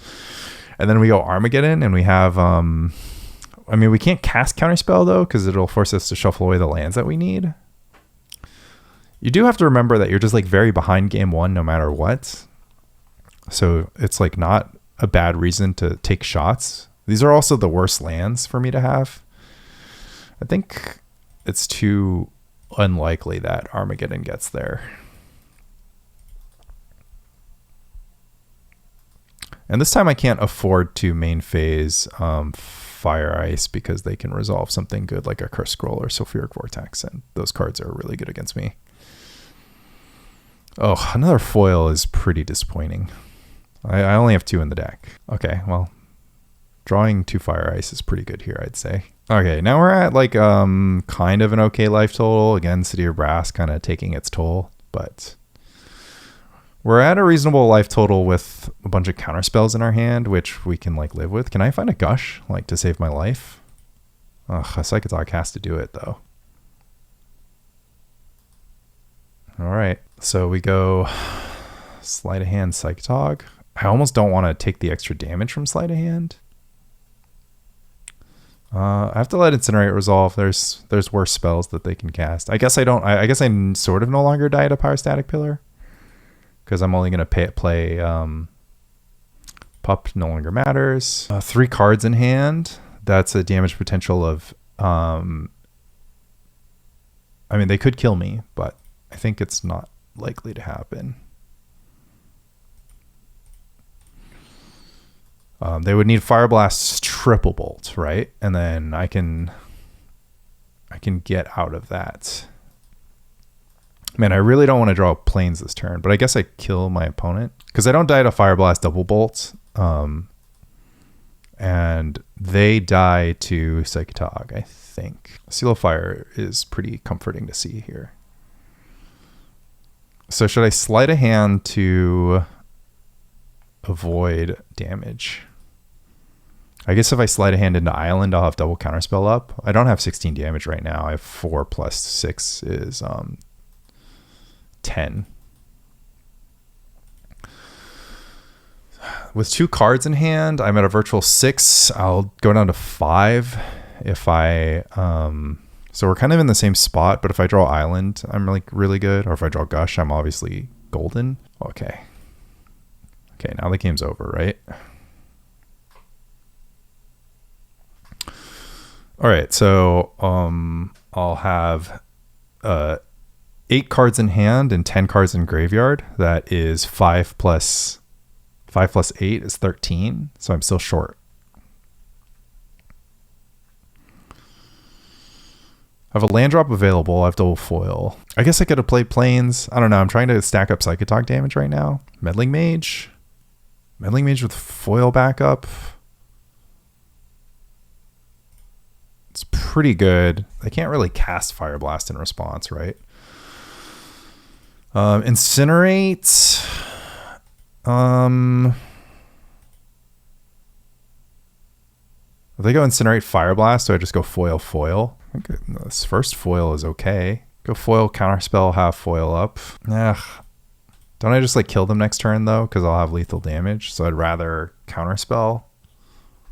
S1: And then we go Armageddon, and we have... I mean, we can't cast Counterspell, though, because it'll force us to shuffle away the lands that we need. You do have to remember that you're just like very behind game 1 no matter what. So it's like not a bad reason to take shots. These are also the worst lands for me to have. I think it's too unlikely that Armageddon gets there. And this time I can't afford to main phase Fire Ice because they can resolve something good like a Curse Scroll or Sulfuric Vortex, and those cards are really good against me. Oh, another foil is pretty disappointing. I only have 2 in the deck. Okay, well, drawing 2 Fire Ice is pretty good here, I'd say. Okay, now we're at like kind of an okay life total. Again, City of Brass kind of taking its toll, but we're at a reasonable life total with a bunch of counterspells in our hand, which we can like live with. Can I find a Gush like to save my life? Ugh, a Psychatog has to do it though. All right, so we go Sleight of Hand Psychatog. I almost don't want to take the extra damage from Sleight of Hand. I have to let Incinerate resolve. There's worse spells that they can cast. I guess I don't. I guess I sort of no longer die to Pyrostatic Pillar because I'm only going to play Pup. No longer matters. 3 cards in hand. That's a damage potential of. I mean, they could kill me, but I think it's not likely to happen. They would need Fireblast's triple bolt, right? And then I can get out of that. Man, I really don't want to draw planes this turn, but I guess I kill my opponent because I don't die to Fireblast double bolt. And they die to Psychatog, I think. Seal of Fire is pretty comforting to see here. So should I Sleight of Hand to avoid damage? I guess if I Sleight of Hand into Island, I'll have double Counterspell up. I don't have 16 damage right now. I have 4 plus 6 is 10. With 2 cards in hand, I'm at a virtual 6. I'll go down to 5 if I... so we're kind of in the same spot, but if I draw Island, I'm really good. Or if I draw Gush, I'm obviously golden. Okay. Okay, now the game's over, right? All right, so I'll have 8 cards in hand and 10 cards in graveyard. That is 5 plus 8 is 13, so I'm still short. I have a land drop available. I have double foil. I guess I could have played planes. I don't know. I'm trying to stack up Psychatog damage right now. Meddling Mage. Meddling Mage with foil backup. It's pretty good. I can't really cast Fireblast in response, right? Incinerate. If they go Incinerate Fireblast, so I just go foil. I think this first foil is okay. Go foil, Counterspell, have foil up. Ugh. Don't I just like kill them next turn though? Because I'll have lethal damage. So I'd rather Counterspell.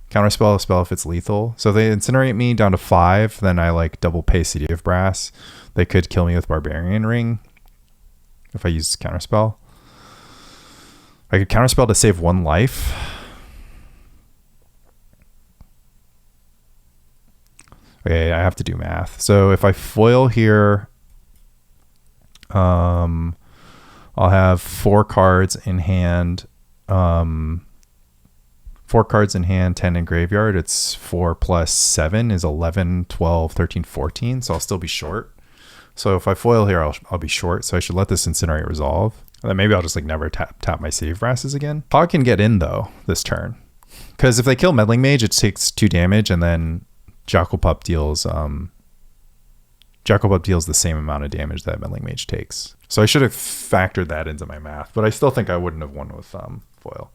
S1: Counterspell a spell if it's lethal. So if they Incinerate me down to 5, then I like double pay City of Brass. They could kill me with Barbarian Ring if I use Counterspell. I could Counterspell to save 1 life. Okay, I have to do math. So if I foil here, I'll have 4 cards in hand. 4 cards in hand, 10 in graveyard. It's 4 plus 7 is 11, 12, 13, 14. So I'll still be short. So if I foil here, I'll be short. So I should let this Incinerate resolve. And then maybe I'll just like never tap my City of Brasses again. Hog can get in though this turn. Because if they kill Meddling Mage, it takes 2 damage and then Jackal-Pup deals the same amount of damage that Meddling Mage takes. So I should have factored that into my math, but I still think I wouldn't have won with foil.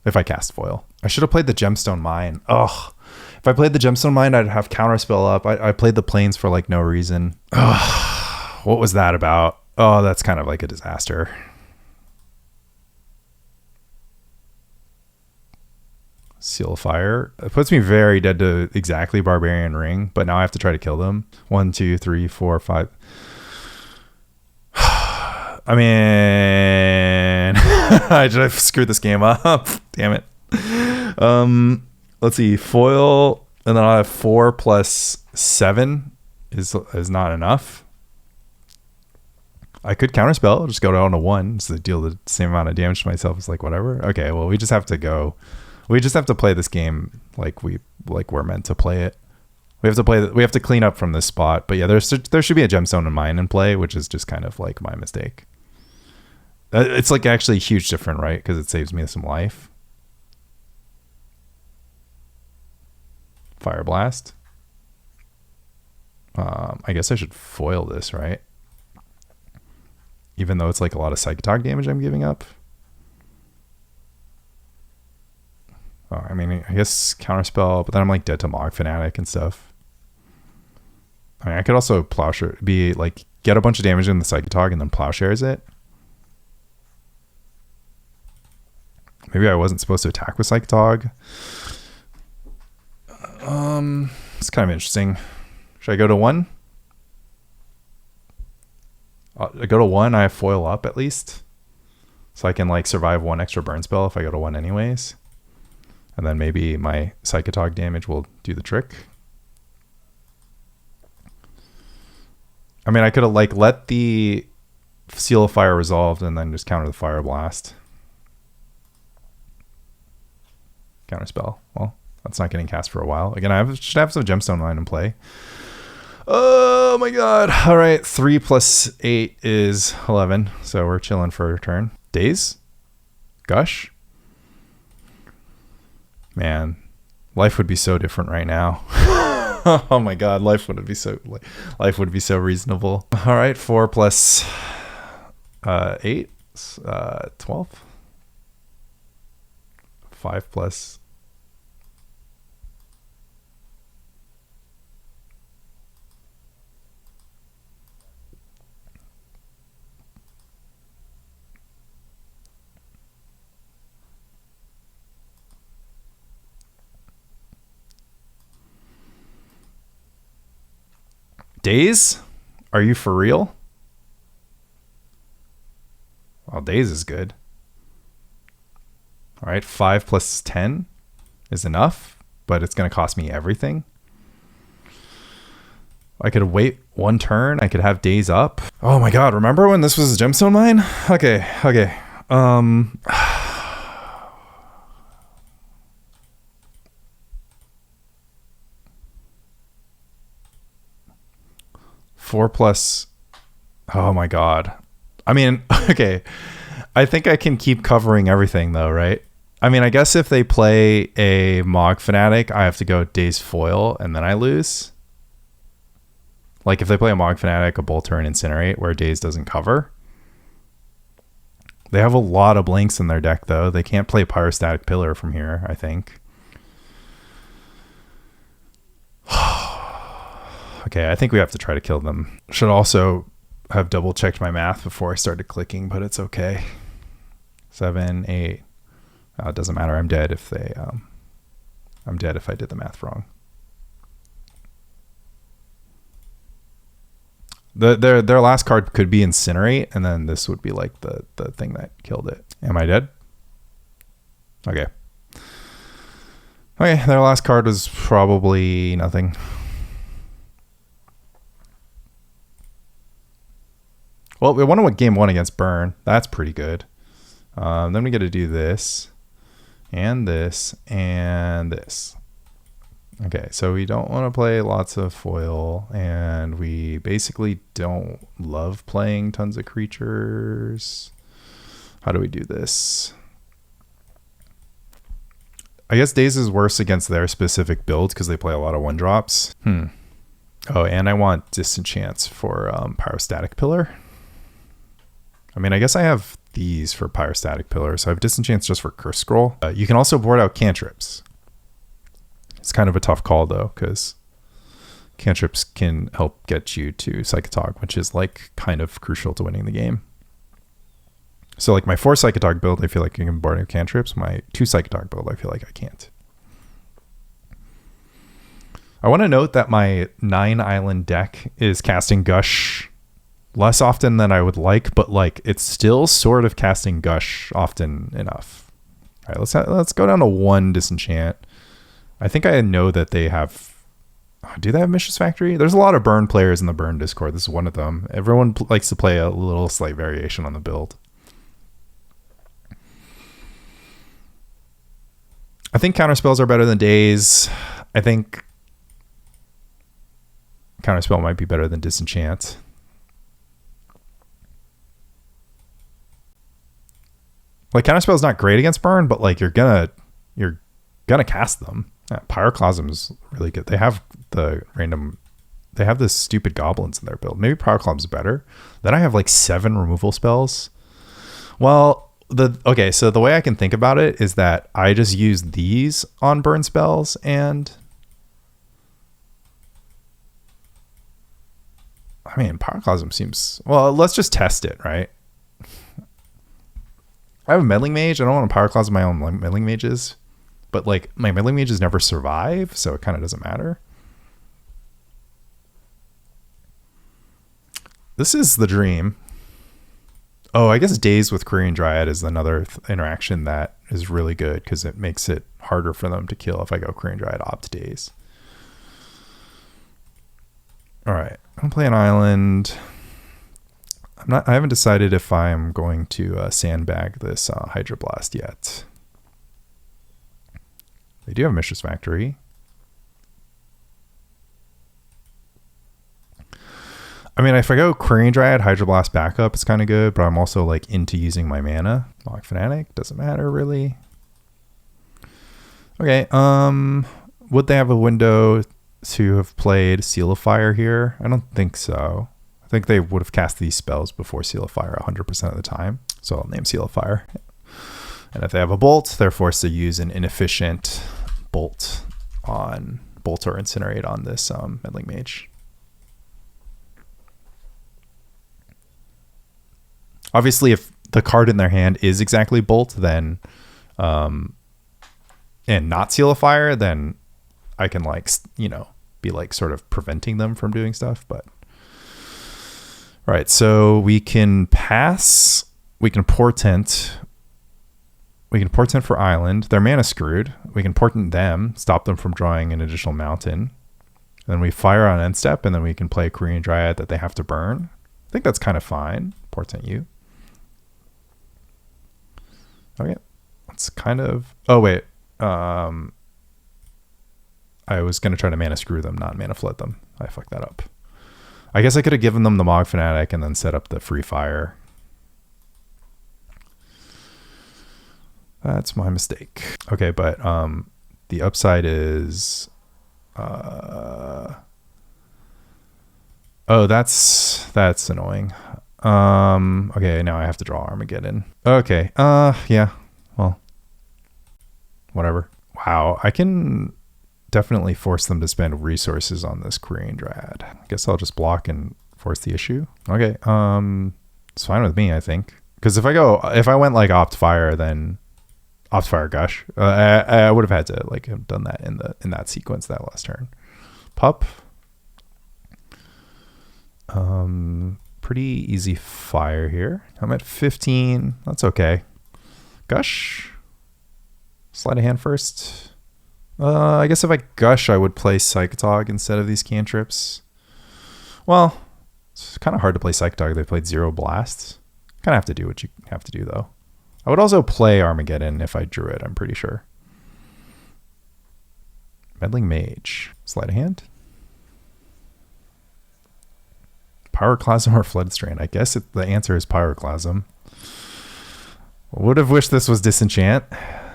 S1: If I cast foil. I should have played the Gemstone Mine. Ugh. If I played the Gemstone Mine, I'd have Counterspell up. I played the planes for like no reason. Ugh. What was that about? Oh, that's kind of like a disaster. Seal of Fire. It puts me very dead to exactly Barbarian Ring, but now I have to try to kill them. 1, 2, 3, 4, 5. I mean, I screwed this game up. Damn it. Let's see. Foil, and then I'll have 4 plus 7 is not enough. I could Counterspell, just go down to 1, so deal the same amount of damage to myself. It's like whatever. Okay, well we just have to play this game like we're meant to play it. We have to clean up from this spot. But yeah, there should be a Gemstone Mine in play, which is just kind of like my mistake. It's like actually huge different, right? Because it saves me some life. Fireblast. I guess I should foil this, right? Even though it's like a lot of Psychatog damage I'm giving up. Oh, I mean, I guess Counterspell, but then I'm like dead to Mog Fanatic and stuff. I mean, I could also Plowshare, get a bunch of damage in the Psychatog and then Plowshares it. Maybe I wasn't supposed to attack with Psychatog. It's kind of interesting. Should I go to 1? I go to 1, I have foil up at least. So I can like survive 1 extra burn spell if I go to 1 anyways. And then maybe my Psychatog damage will do the trick. I mean, I could have like let the Seal of Fire resolved and then just counter the Fire Blast. Counterspell. Well, that's not getting cast for a while. Again, I should have some Gemstone Mine in play. Oh my god. All right, 3 plus 8 is 11. So we're chilling for a turn. Daze? Gush? Man, life would be so different right now. Oh my god, life would be so reasonable. All right, 4 plus 8, 12. 5 plus Daze? Are you for real? Well, Daze is good. All right, 5 plus 10 is enough, but it's going to cost me everything. I could wait 1 turn. I could have Daze up. Oh my god, remember when this was a Gemstone Mine? Okay. 4 plus... Oh my god. I mean, okay. I think I can keep covering everything though, right? I mean, I guess if they play a Mog Fanatic, I have to go Daze Foil and then I lose. Like if they play a Mog Fanatic, a Bolter, and Incinerate where Daze doesn't cover. They have a lot of blinks in their deck though. They can't play Pyrostatic Pillar from here, I think. Okay, I think we have to try to kill them. Should also have double checked my math before I started clicking, but it's okay. 7, 8. It doesn't matter. I'm dead if they. I'm dead if I did the math wrong. Their last card could be Incinerate, and then this would be like the thing that killed it. Am I dead? Okay. Okay, their last card was probably nothing. Well, we won game 1 against Burn. That's pretty good. Then we get to do this, and this, and this. Okay, so we don't want to play lots of foil, and we basically don't love playing tons of creatures. How do we do this? I guess Daze is worse against their specific builds because they play a lot of 1-drops. Oh, and I want Disenchants for Pyrostatic Pillar. I mean, I guess I have these for Pyrostatic Pillar, so I have Disenchants just for Curse Scroll. You can also board out cantrips. It's kind of a tough call, though, because cantrips can help get you to Psychatog, which is, like, kind of crucial to winning the game. So, like, my 4 Psychatog build, I feel like I can board out cantrips. My 2 Psychatog build, I feel like I can't. I want to note that my 9-island deck is casting Gush less often than I would like, but like it's still sort of casting Gush often enough. All right, let's go down to 1 Disenchant. I think I know that they have. Do they have Mishra's Factory? There's a lot of Burn players in the Burn Discord. This is one of them. Everyone likes to play a little slight variation on the build. I think counterspells are better than Daze. I think Counterspell might be better than Disenchant. Like Counterspell is not great against Burn, but like you're gonna cast them. Pyroclasm is really good. They have this stupid goblins in their build. Maybe Pyroclasm is better. Then I have like 7 removal spells. Well, so the way I can think about it is that I just use these on burn spells and I mean Pyroclasm seems well, let's just test it, right? I have a Meddling Mage. I don't want to Pyroclasm my own Meddling Mages, but like my Meddling Mages never survive, so it kind of doesn't matter. This is the dream. Oh, I guess Daze with Quirion Dryad is another interaction that is really good because it makes it harder for them to kill if I go Quirion Dryad opt Daze. All right, I'm gonna play an island. I haven't decided if I'm going to sandbag this Hydroblast yet. They do have Mishra's Factory. I mean, if I go Quirion Dryad, Hydroblast backup, it's kind of good, but I'm also like into using my mana. Mog Fanatic, doesn't matter really. Okay, would they have a window to have played Seal of Fire here? I don't think so. I think they would have cast these spells before Seal of Fire 100% of the time. So I'll name Seal of Fire. And if they have a bolt, they're forced to use an inefficient bolt or incinerate on this Meddling Mage. Obviously, if the card in their hand is exactly bolt, then and not Seal of Fire, then I can like, you know, be like sort of preventing them from doing stuff. But all right, so we can pass. We can portent. We can portent for island. They're mana screwed. We can portent them, stop them from drawing an additional mountain. And then we fire on end step, and then we can play Quirion Dryad that they have to burn. I think that's kind of fine. Portent you. Okay, that's kind of. Oh wait, I was gonna try to mana screw them, not mana flood them. I fucked that up. I guess I could have given them the Mog Fanatic and then set up the free fire. That's my mistake. Okay, but the upside is oh, that's annoying. Okay, now I have to draw Armageddon. Okay, yeah, well, whatever. Wow, I can definitely force them to spend resources on this Quirion Dryad. I guess I'll just block and force the issue. Okay, it's fine with me, I think. Because if I went like opt fire, then opt fire Gush. I would have had to like have done that in that sequence that last turn. Pup. Pretty easy fire here. I'm at 15. That's okay. Gush. Sleight of Hand first. I guess if I Gush, I would play Psychatog instead of these cantrips. Well, it's kind of hard to play Psychatog. They played 0 blasts. Kind of have to do what you have to do, though. I would also play Armageddon if I drew it, I'm pretty sure. Meddling Mage. Sleight of Hand. Pyroclasm or Flooded Strand? I guess the answer is Pyroclasm. Would have wished this was Disenchant,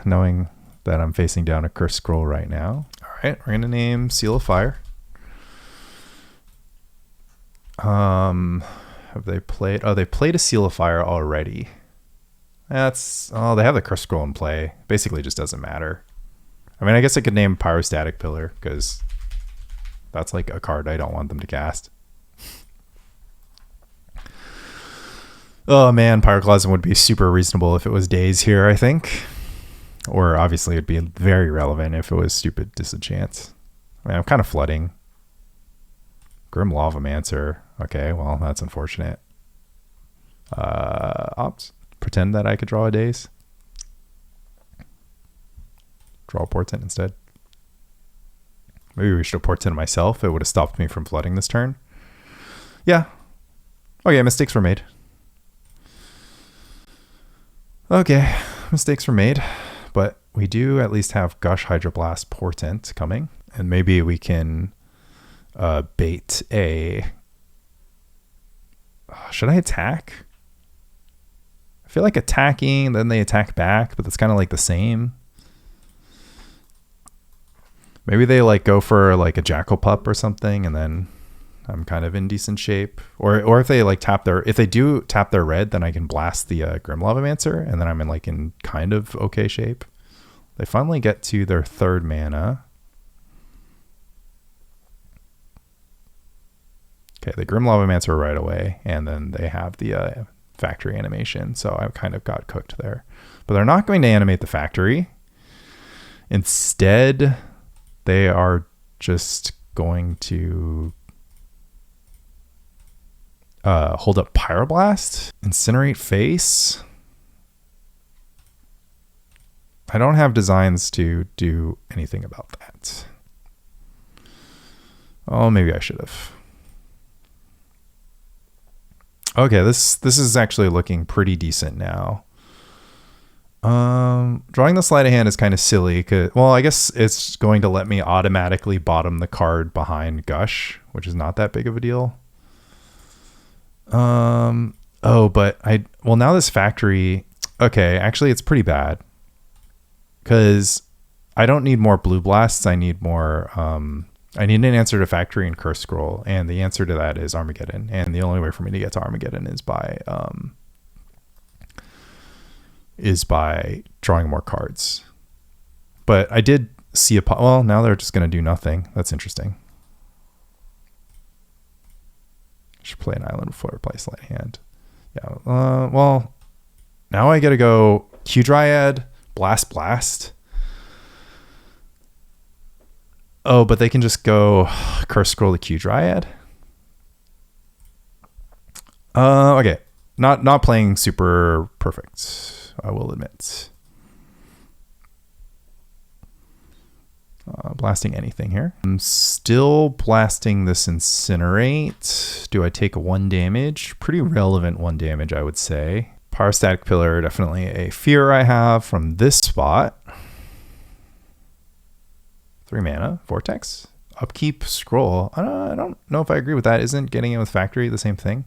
S1: knowing that I'm facing down a Cursed Scroll right now. All right, we're going to name Seal of Fire. Have they played? Oh, they played a Seal of Fire already. They have the Cursed Scroll in play. Basically just doesn't matter. I mean, I guess I could name Pyrostatic Pillar because that's like a card I don't want them to cast. Oh man, Pyroclasm would be super reasonable if it was Daze here, I think. Or obviously it'd be very relevant if it was stupid Disenchant. I mean, I'm kind of flooding. Grim Lavamancer. Okay, well, that's unfortunate. Opt. Pretend that I could draw a Daze. Draw a Portent instead. Maybe we should have Portent myself. It would have stopped me from flooding this turn. Yeah. Okay, mistakes were made. Okay, mistakes were made, but we do at least have Gush, Hydroblast, Portent coming, and maybe we can bait a... should I attack? I feel like attacking, then they attack back, but that's kind of like the same. Maybe they like go for like a Jackal Pup or something, and then I'm kind of in decent shape. Or if they like if they do tap their red, then I can blast the Grim Lavamancer, and then I'm in kind of okay shape. They finally get to their 3rd mana. Okay, the Grim Lavamancer right away, and then they have the factory animation. So I kind of got cooked there. But they're not going to animate the factory. Instead, they are just going to hold up Pyroblast, Incinerate Face. I don't have designs to do anything about that. Oh, maybe I should have. Okay, this is actually looking pretty decent now. Drawing the Sleight of Hand is kind of silly. Well, I guess it's going to let me automatically bottom the card behind Gush, which is not that big of a deal. Oh, but well, now this factory, okay, actually it's pretty bad because I don't need more blue blasts. I need more, I need an answer to factory and curse scroll. And the answer to that is Armageddon. And the only way for me to get to Armageddon is by drawing more cards. But I did see well, now they're just going to do nothing. That's interesting. I should play an island before I play Sleight of Hand. Yeah. Well, now I got to go Q Dryad, Blast. Oh, but they can just go curse scroll to Q Dryad. Okay. Not playing super perfect, I will admit. Blasting anything here. I'm still blasting this Incinerate. Do I take 1 damage? Pretty relevant 1 damage, I would say. Pyrostatic Pillar, definitely a fear I have from this spot. 3 mana, Vortex. Upkeep, Scroll. I don't know if I agree with that. Isn't getting it with Factory the same thing?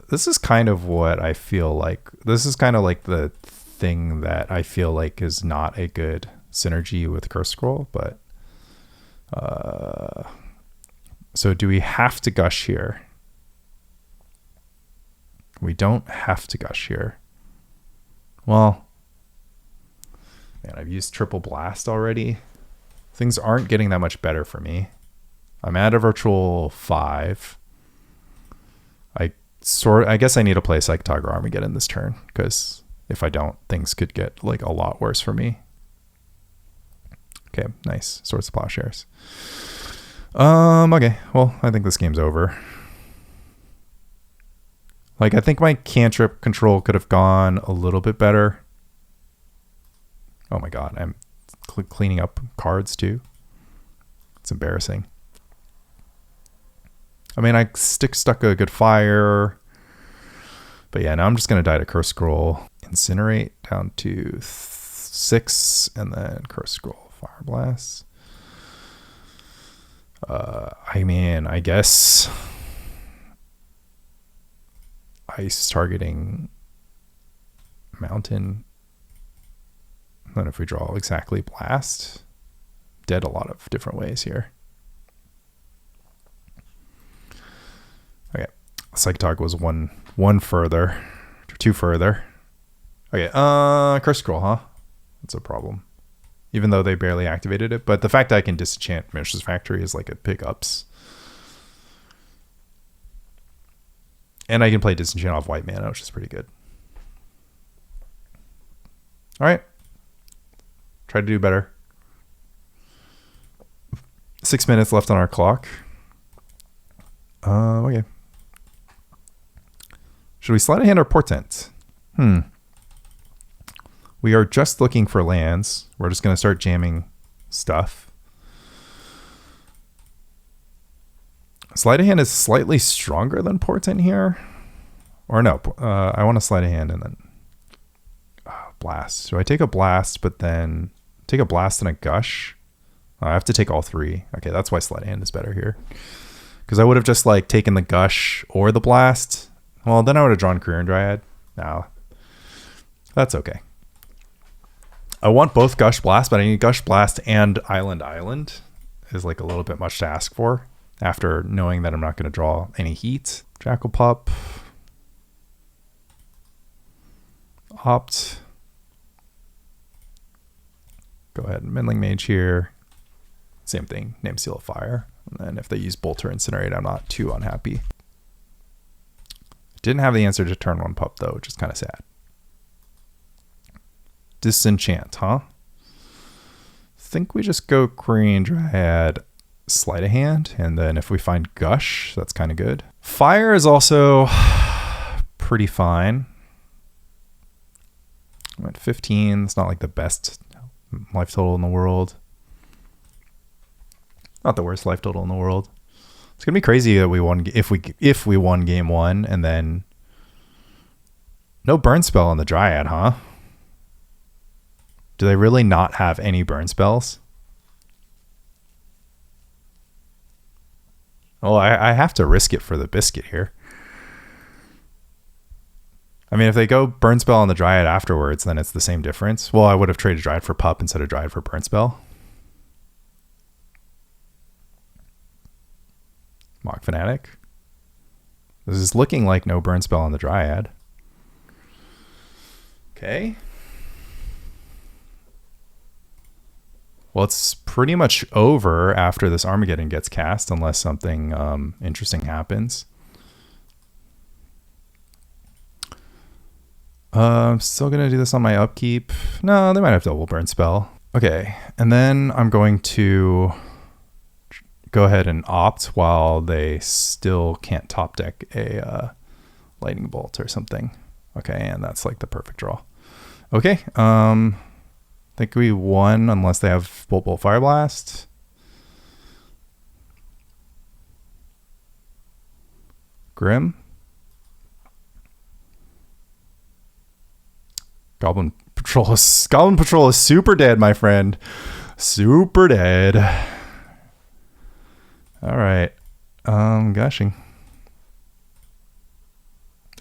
S1: This is kind of what I feel like. This is kind of like the thing that I feel like is not a good synergy with Curse Scroll, but so do we have to Gush here? We don't have to Gush here. Well, man, I've used Triple Blast already. Things aren't getting that much better for me. I'm at a virtual 5. I guess I need to play Psychatog or Armageddon this turn, because if I don't, things could get like a lot worse for me. Okay, nice. Swords of Plowshares. Okay, well, I think this game's over. Like, I think my cantrip control could have gone a little bit better. Oh my god, I'm cleaning up cards too. It's embarrassing. I mean, I stuck a good fire. But yeah, now I'm just going to die to Curse Scroll. Incinerate down to 6, and then Curse Scroll. Fire Blast. I mean, I guess ice targeting mountain. Then if we draw exactly Blast, dead a lot of different ways here. Okay, Psychatog was one further, 2 further. Okay, Curse Scroll, huh? That's a problem. Even though they barely activated it, but the fact that I can disenchant Mishra's Factory is like a pickups. And I can play Disenchant off white mana, which is pretty good. All right. Try to do better. 6 minutes left on our clock. Okay. Should we Sleight of Hand or Portent? We are just looking for lands. We're just going to start jamming stuff. Sleight of Hand is slightly stronger than Portent here. Or no, I want to Sleight of Hand and then Blast. So I take a Blast, but then take a Blast and a Gush. I have to take all 3. Okay, that's why Sleight of Hand is better here. Because I would have just like taken the Gush or the Blast. Well, then I would have drawn Quirion Dryad. No, that's okay. I want both Gush Blast, but I need Gush Blast and Island. Is like a little bit much to ask for after knowing that I'm not going to draw any heat. Jackal Pup. Opt. Go ahead and Meddling Mage here. Same thing, name Seal of Fire. And then if they use Bolt or Incinerate, I'm not too unhappy. Didn't have the answer to turn 1 pup though, which is kind of sad. Disenchant, huh? Think we just go Quirion Dryad, Sleight of Hand, and then if we find Gush, that's kind of good. Fire is also pretty fine. I'm at 15. It's not like the best life total in the world. Not the worst life total in the world. It's gonna be crazy that we won if we won game 1 and then no burn spell on the Dryad, huh? Do they really not have any burn spells? Oh, I have to risk it for the biscuit here. I mean, if they go burn spell on the Dryad afterwards, then it's the same difference. Well, I would have traded Dryad for pup instead of Dryad for burn spell. Mock Fanatic. This is looking like no burn spell on the Dryad. Okay. Well, it's pretty much over after this Armageddon gets cast, unless something interesting happens. I'm still going to do this on my upkeep. No, they might have double burn spell. Okay, and then I'm going to go ahead and opt while they still can't top deck a lightning bolt or something. Okay, and that's like the perfect draw. Okay, I think we won unless they have Bolt Bolt Fire Blast. Grim. Goblin Patrol is super dead, my friend. Super dead. All right. Gushing.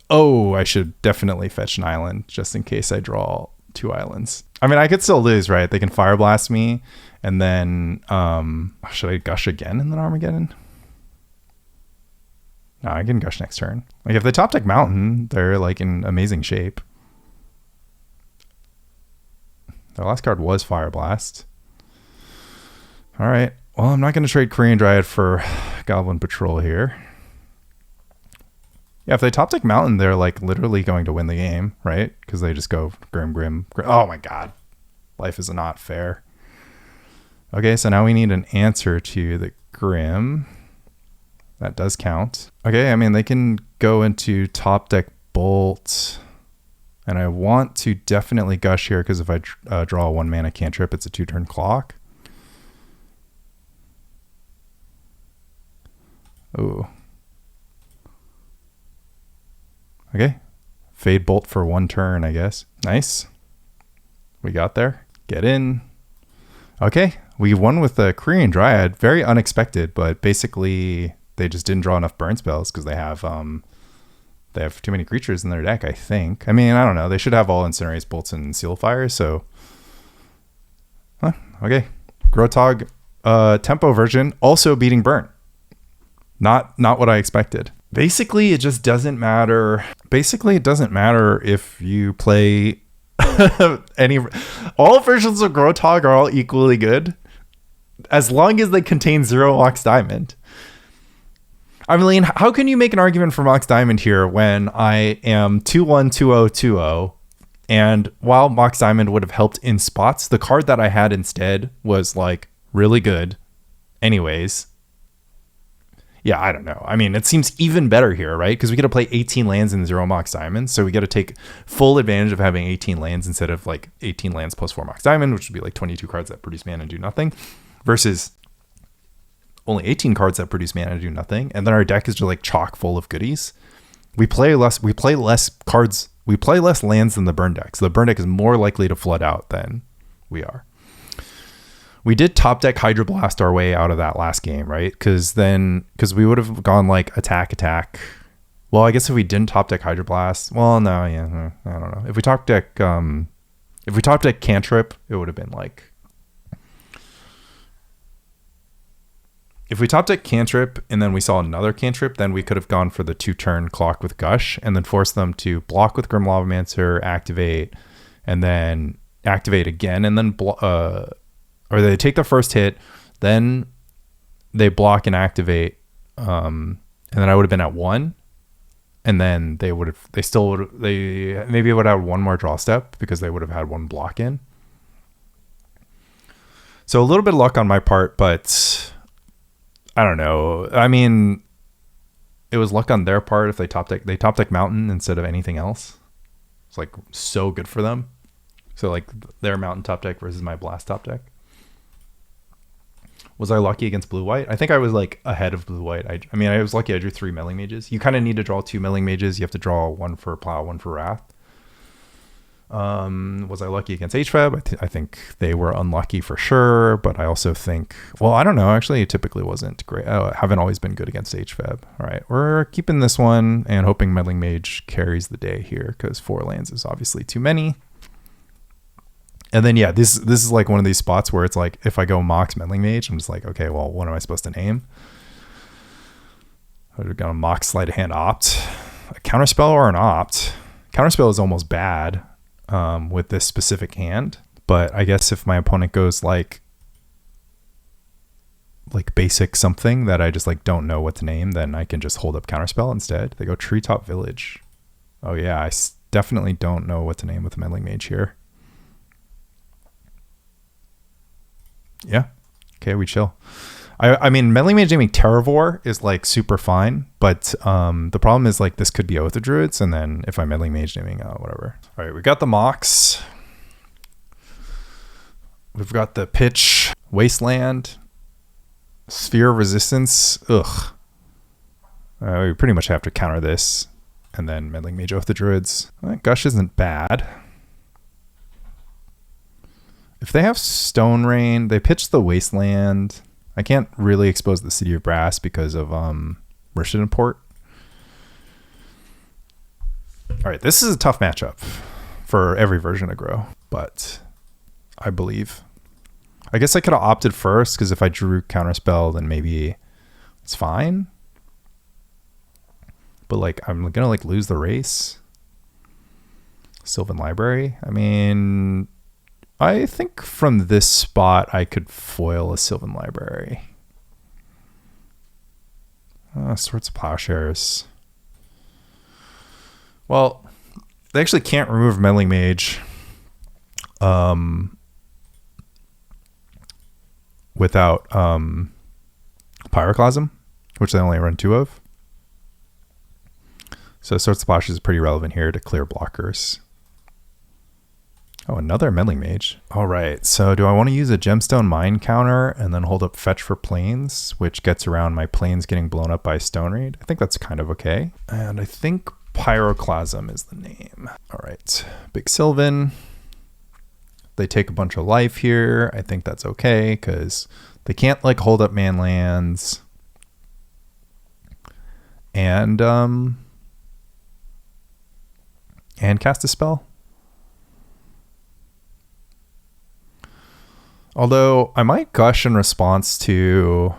S1: Oh, I should definitely fetch an island just in case I draw 2 islands. I mean, I could still lose, right? They can Fire Blast me, and then should I Gush again in the Armageddon? No, I can Gush next turn. Like if they top deck Mountain, they're like in amazing shape. Their last card was Fire Blast. All right. Well, I'm not going to trade Quirion Dryad for Goblin Patrol here. Yeah, if they top deck Mountain, they're like literally going to win the game, right? Because they just go Grim. Oh my god. Life is not fair. Okay, so now we need an answer to the Grim. That does count. Okay, I mean, they can go into top deck Bolt. And I want to definitely Gush here because if I draw a 1 mana cantrip, it's a 2-turn clock. Ooh. Okay. Fade Bolt for 1 turn, I guess. Nice. We got there. Get in. Okay. We won with the Quirion Dryad. Very unexpected, but basically they just didn't draw enough burn spells because they have too many creatures in their deck, I think. I mean, I don't know. They should have all Incinerates, Bolts, and Seal Fires, so... Huh, okay. Grotog tempo version, also beating Burn. Not what I expected. Basically, it just doesn't matter. Basically, it doesn't matter if you play any... All versions of Grotog are all equally good, as long as they contain 0 Mox Diamond. I mean, how can you make an argument for Mox Diamond here when I am 2-1, 2-0, 2-0, and while Mox Diamond would have helped in spots, the card that I had instead was like really good anyways. Yeah, I don't know. I mean, it seems even better here, right? Because we get to play 18 lands in 0 Mox Diamond, so we get to take full advantage of having 18 lands instead of like 18 lands plus 4 Mox Diamond, which would be like 22 cards that produce mana and do nothing, versus only 18 cards that produce mana and do nothing, and then our deck is just like chock full of goodies. We play less cards, we play less lands than the burn deck, so the burn deck is more likely to flood out than we are. We did top deck Hydroblast our way out of that last game, right? Because we would have gone like attack. Well, I guess if we didn't top deck Hydroblast, well, no, yeah, I don't know. If we top deck Cantrip, it would have been like. If we top deck Cantrip and then we saw another Cantrip, then we could have gone for the 2-turn clock with Gush and then force them to block with Grim Lavamancer, activate, and then activate again, and then or they take the first hit, then they block and activate, and then I would have been at 1. And then they maybe would have one more draw step because they would have had one block in. So a little bit of luck on my part, but I don't know. I mean, it was luck on their part if they top deck Mountain instead of anything else. It's like so good for them. So like their Mountain top deck versus my Blast top deck. Was I lucky against blue-white? I think I was like ahead of blue-white. I mean, I was lucky I drew 3 Meddling Mages. You kind of need to draw 2 Meddling Mages. You have to draw 1 for Plow, 1 for Wrath. Was I lucky against HFAB? I think they were unlucky for sure, but I also think, well, I don't know. Actually, it typically wasn't great. I haven't always been good against HFAB. All right, we're keeping this one and hoping Meddling Mage carries the day here because 4 lands is obviously too many. And then, yeah, this is like one of these spots where it's like, if I go Mox Meddling Mage, I'm just like, okay, well, what am I supposed to name? I've got a Mox Sleight of Hand Opt, a Counterspell or an Opt. Counterspell is almost bad with this specific hand, but I guess if my opponent goes like basic something that I just like don't know what to name, then I can just hold up Counterspell instead. They go Treetop Village. Oh yeah, I definitely don't know what to name with Meddling Mage here. Yeah. Okay, we chill. I mean, Meddling Mage naming Terravor is like super fine, but the problem is like this could be Oath of Druids, and then if I'm Meddling Mage naming whatever. All right, we got the Mox. We've got the Pitch, Wasteland, Sphere of Resistance. Ugh. We pretty much have to counter this, and then Meddling Mage Oath of Druids. Gush isn't bad. If they have Stone Rain, they pitch the Wasteland. I can't really expose the City of Brass because of Rishadan Port. All right, this is a tough matchup for every version of Gro, but I believe. I guess I could have opted first because if I drew Counterspell, then maybe it's fine. But like, I'm gonna like lose the race. Sylvan Library. I mean, I think from this spot, I could foil a Sylvan Library. Swords of Plowshares. Well, they actually can't remove Meddling Mage without Pyroclasm, which they only run 2 of. So Swords of Plowshares is pretty relevant here to clear blockers. Oh, another Meddling Mage. All right, so do I want to use a Gemstone Mine counter and then hold up Fetch for Plains, which gets around my Plains getting blown up by Stone Raid? I think that's kind of okay. And I think Pyroclasm is the name. All right, Big Sylvan. They take a bunch of life here. I think that's okay because they can't like hold up man lands. And cast a spell. Although I might Gush in response to,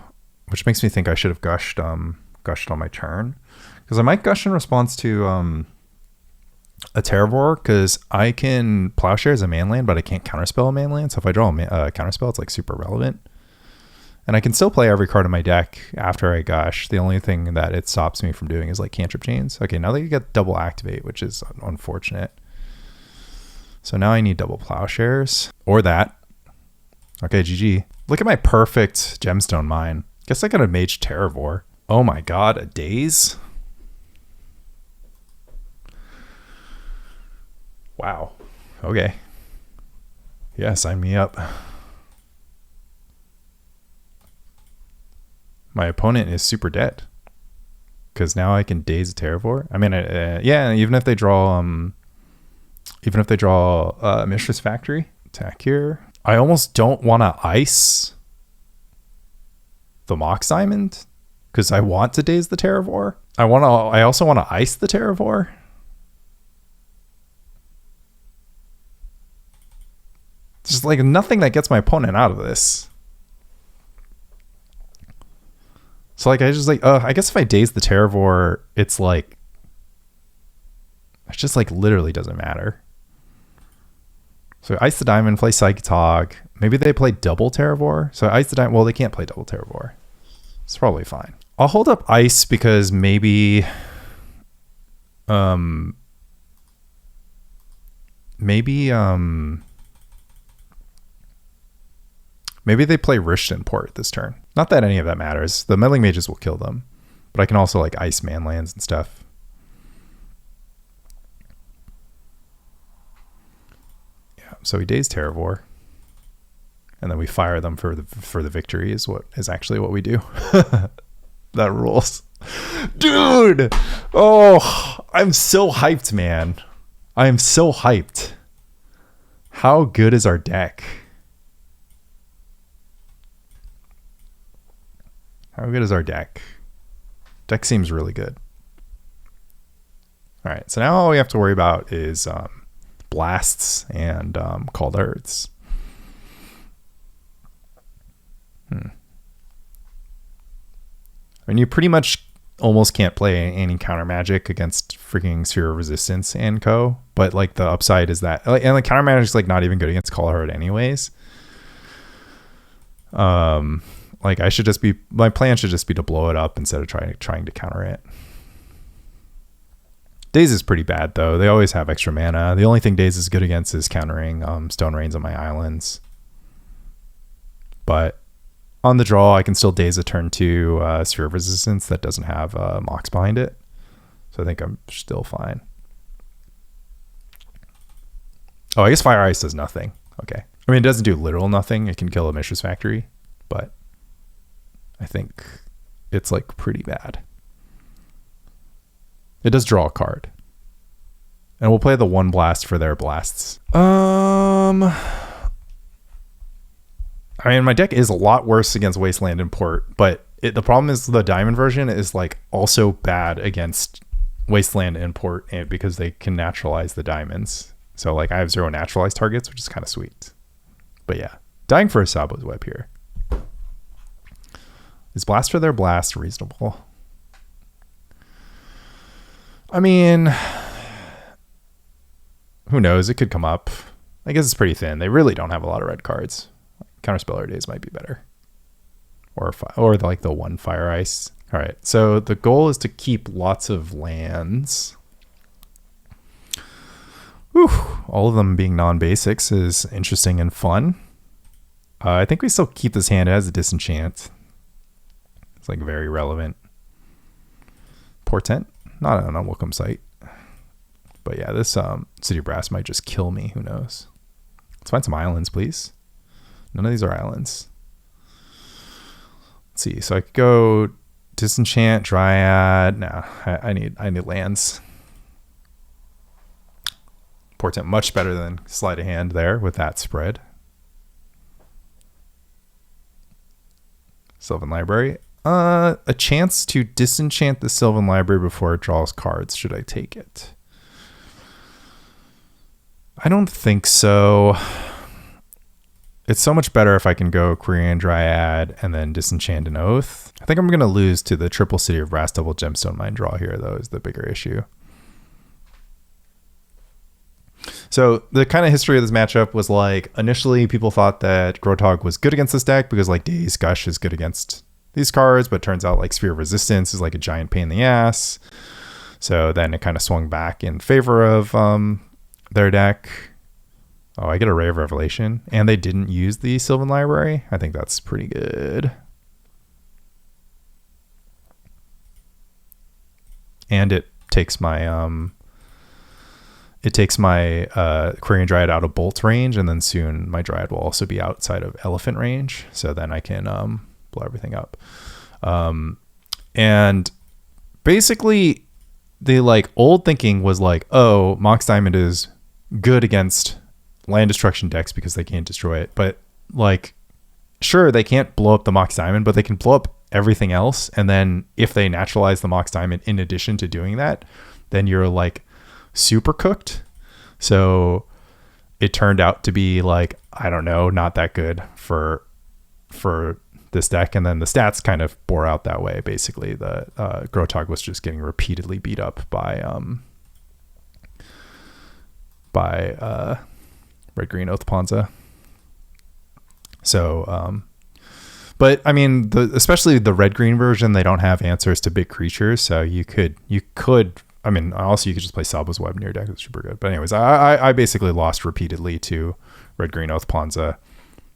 S1: which makes me think I should have gushed on my turn, because I might Gush in response to a Terravor, because I can Plowshares a manland, but I can't Counterspell a manland. So if I draw a Counterspell, it's like super relevant, and I can still play every card in my deck after I Gush. The only thing that it stops me from doing is like Cantrip Chains. Okay, now they get double activate, which is unfortunate. So now I need double Plowshares or that. Okay, GG. Look at my perfect Gemstone Mine. Guess I got a Mage Terravor. Oh my god, a Daze? Wow. Okay. Yeah, sign me up. My opponent is super dead. Because now I can Daze a Terravor. I mean, yeah, even if they draw Mishra's Factory, attack here. I almost don't want to ice the Mox Diamond because I want to Daze the Terravor. I also want to ice the Terravor. Just like nothing that gets my opponent out of this. So like I just like I guess if I Daze the Terravor, it's like it just like literally doesn't matter. So ice the diamond, play Psychatog. Maybe they play double Terravor. So ice the diamond. Well, they can't play double Terravor. It's probably fine. I'll hold up ice because maybe Maybe maybe they play Rishton Port this turn. Not that any of that matters. The Meddling Mages will kill them, but I can also like ice manlands and stuff. Yeah, so we Daze Terravor, and then we fire them for the victory. Is actually what we do. That rules, dude. Oh, I'm so hyped, man. I am so hyped. How good is our deck? How good is our deck? Deck seems really good. All right, so now all we have to worry about is blasts and called earths. I mean, you pretty much almost can't play any counter magic against freaking Sphere of Resistance and co. But like the upside is that, and like counter magic is like not even good against Call Herd anyways. Like my plan should just be to blow it up instead of trying to counter it. Daze is pretty bad though. They always have extra mana. The only thing Daze is good against is countering Stone Rains on my islands. But on the draw, I can still Daze a turn 2 Sphere of Resistance that doesn't have Mox behind it. So I think I'm still fine. Oh, I guess Fire Ice does nothing. Okay. I mean, it doesn't do literal nothing. It can kill a Mishra's Factory, but I think it's like pretty bad. It does draw a card. And we'll play the 1 blast for their blasts. I mean, my deck is a lot worse against Wasteland and Port, but the problem is the diamond version is like also bad against Wasteland and Port because they can naturalize the diamonds. So like I have 0 naturalized targets, which is kind of sweet. But yeah, dying for a Sabo's Web here. Is blast for their blast reasonable? I mean, who knows? It could come up. I guess it's pretty thin. They really don't have a lot of red cards. Counterspell or Daze might be better. Or like the 1 Fire Ice. All right, so the goal is to keep lots of lands. Whew, all of them being non-basics is interesting and fun. I think we still keep this hand. It has a Disenchant. It's like very relevant. Portent, not an unwelcome sight. But yeah, this City Brass might just kill me. Who knows? Let's find some islands, please. None of these are islands. Let's see. So I could go Disenchant, Dryad. No, I need lands. Portent much better than Sleight of Hand there with that spread. Sylvan Library. A chance to disenchant the Sylvan Library before it draws cards. Should I take it? I don't think so. It's so much better if I can go Quirion Dryad and then disenchant an Oath. I think I'm going to lose to the triple City of Brass double Gemstone Mine draw here, though, is the bigger issue. So the kind of history of this matchup was like, initially people thought that Grotog was good against this deck because like Daze Gush is good against these cards, but turns out like Sphere of Resistance is like a giant pain in the ass. So then it kind of swung back in favor of their deck. Oh, I get a Ray of Revelation. And they didn't use the Sylvan Library. I think that's pretty good. And it takes my Quirion Dryad out of Bolt range, and then soon my Dryad will also be outside of Elephant range. So then I can blow everything up. And basically the like old thinking was like, oh, Mox Diamond is good against land destruction decks because they can't destroy it. But like, sure, they can't blow up the Mox Diamond, but they can blow up everything else. And then if they naturalize the Mox Diamond in addition to doing that, then you're like super cooked. So it turned out to be like, I don't know, not that good for this deck. And then the stats kind of bore out that way. Basically the Grotog was just getting repeatedly beat up by Red Green Oath Ponza. So but I mean, especially the red green version, they don't have answers to big creatures, so you could I mean, also you could just play Salva's Web in your deck. It's super good. But anyways, I basically lost repeatedly to Red-Green Oath Ponza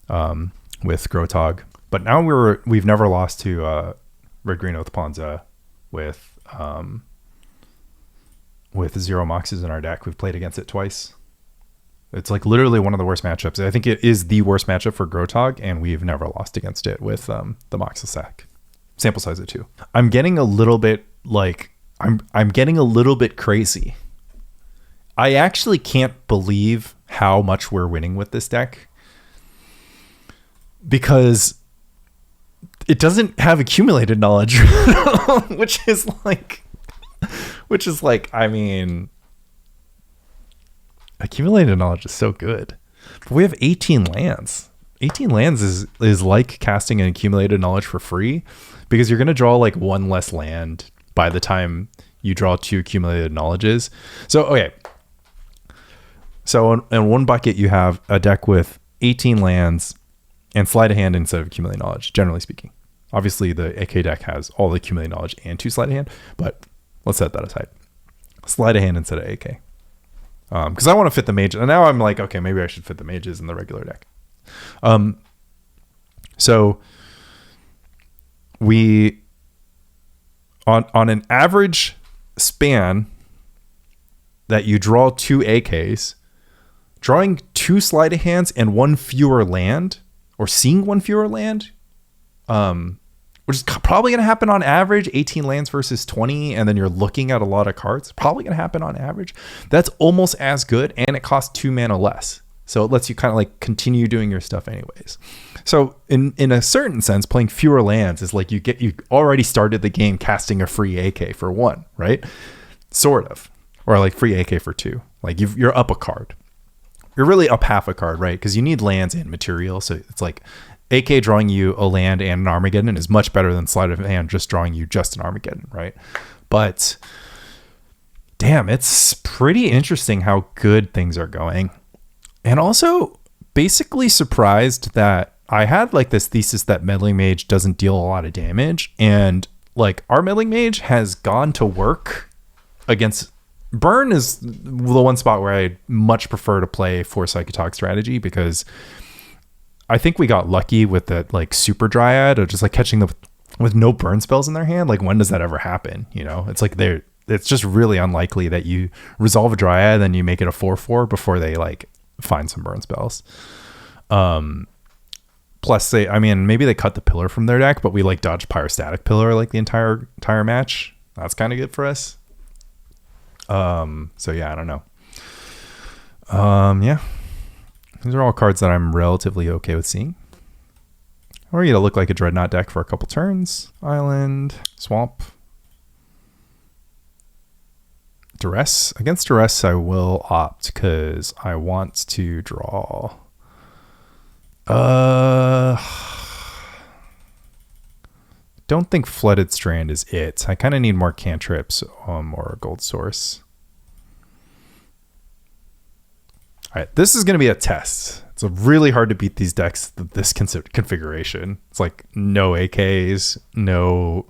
S1: with Grotog. But now we've never lost to Red-Green Oath Ponza with 0 moxes in our deck. We've played against it twice. It's like literally one of the worst matchups. I think it is the worst matchup for Grotog, and we've never lost against it with the moxes sack. Sample size of 2. I'm getting a little bit like I'm getting a little bit crazy. I actually can't believe how much we're winning with this deck, because it doesn't have accumulated knowledge, which is like, I mean, accumulated knowledge is so good, but we have 18 lands. 18 lands is like casting an accumulated knowledge for free, because you're going to draw like 1 less land by the time you draw 2 accumulated knowledges. So, okay. So in one bucket, you have a deck with 18 lands and Sleight of Hand instead of accumulated knowledge, generally speaking. Obviously, the AK deck has all the accumulated knowledge and 2 Sleight of Hand, but let's set that aside. Sleight of Hand instead of AK. Because I want to fit the mage. And now I'm like, okay, maybe I should fit the mages in the regular deck. So we, on an average span that you draw 2 AKs, drawing 2 Sleight of Hands and 1 fewer land, or seeing 1 fewer land, which is probably going to happen on average, 18 lands versus 20, and then you're looking at a lot of cards, probably going to happen on average. That's almost as good, and it costs 2 mana less. So it lets you kind of like continue doing your stuff anyways. So in a certain sense, playing fewer lands is like you already started the game casting a free AK for 1, right? Sort of. Or like free AK for 2. Like you're up a card. You're really up half a card, right? Because you need lands and material. So it's like AK drawing you a land and an Armageddon is much better than Sleight of Hand just drawing you just an Armageddon, right? But damn, it's pretty interesting how good things are going. And also basically surprised that I had like this thesis that Meddling Mage doesn't deal a lot of damage. And like our Meddling Mage has gone to work against Burn is the one spot where I much prefer to play for Psychatog strategy, because I think we got lucky with that like super Dryad of just like catching them with no burn spells in their hand. Like when does that ever happen? You know, it's like it's just really unlikely that you resolve a Dryad and you make it a 4/4 before they like find some burn spells. Plus maybe they cut the pillar from their deck, but we like dodged Pyrostatic Pillar like the entire match. That's kind of good for us. So yeah, I don't know. Yeah, these are all cards that I'm relatively okay with seeing. Or you to look like a Dreadnought deck for a couple turns. Island, Swamp. Duress. Against Duress, I will opt because I want to draw. Don't think Flooded Strand is it. I kind of need more cantrips or a gold source. All right, this is going to be a test. It's really hard to beat these decks, this configuration. It's like no AKs, no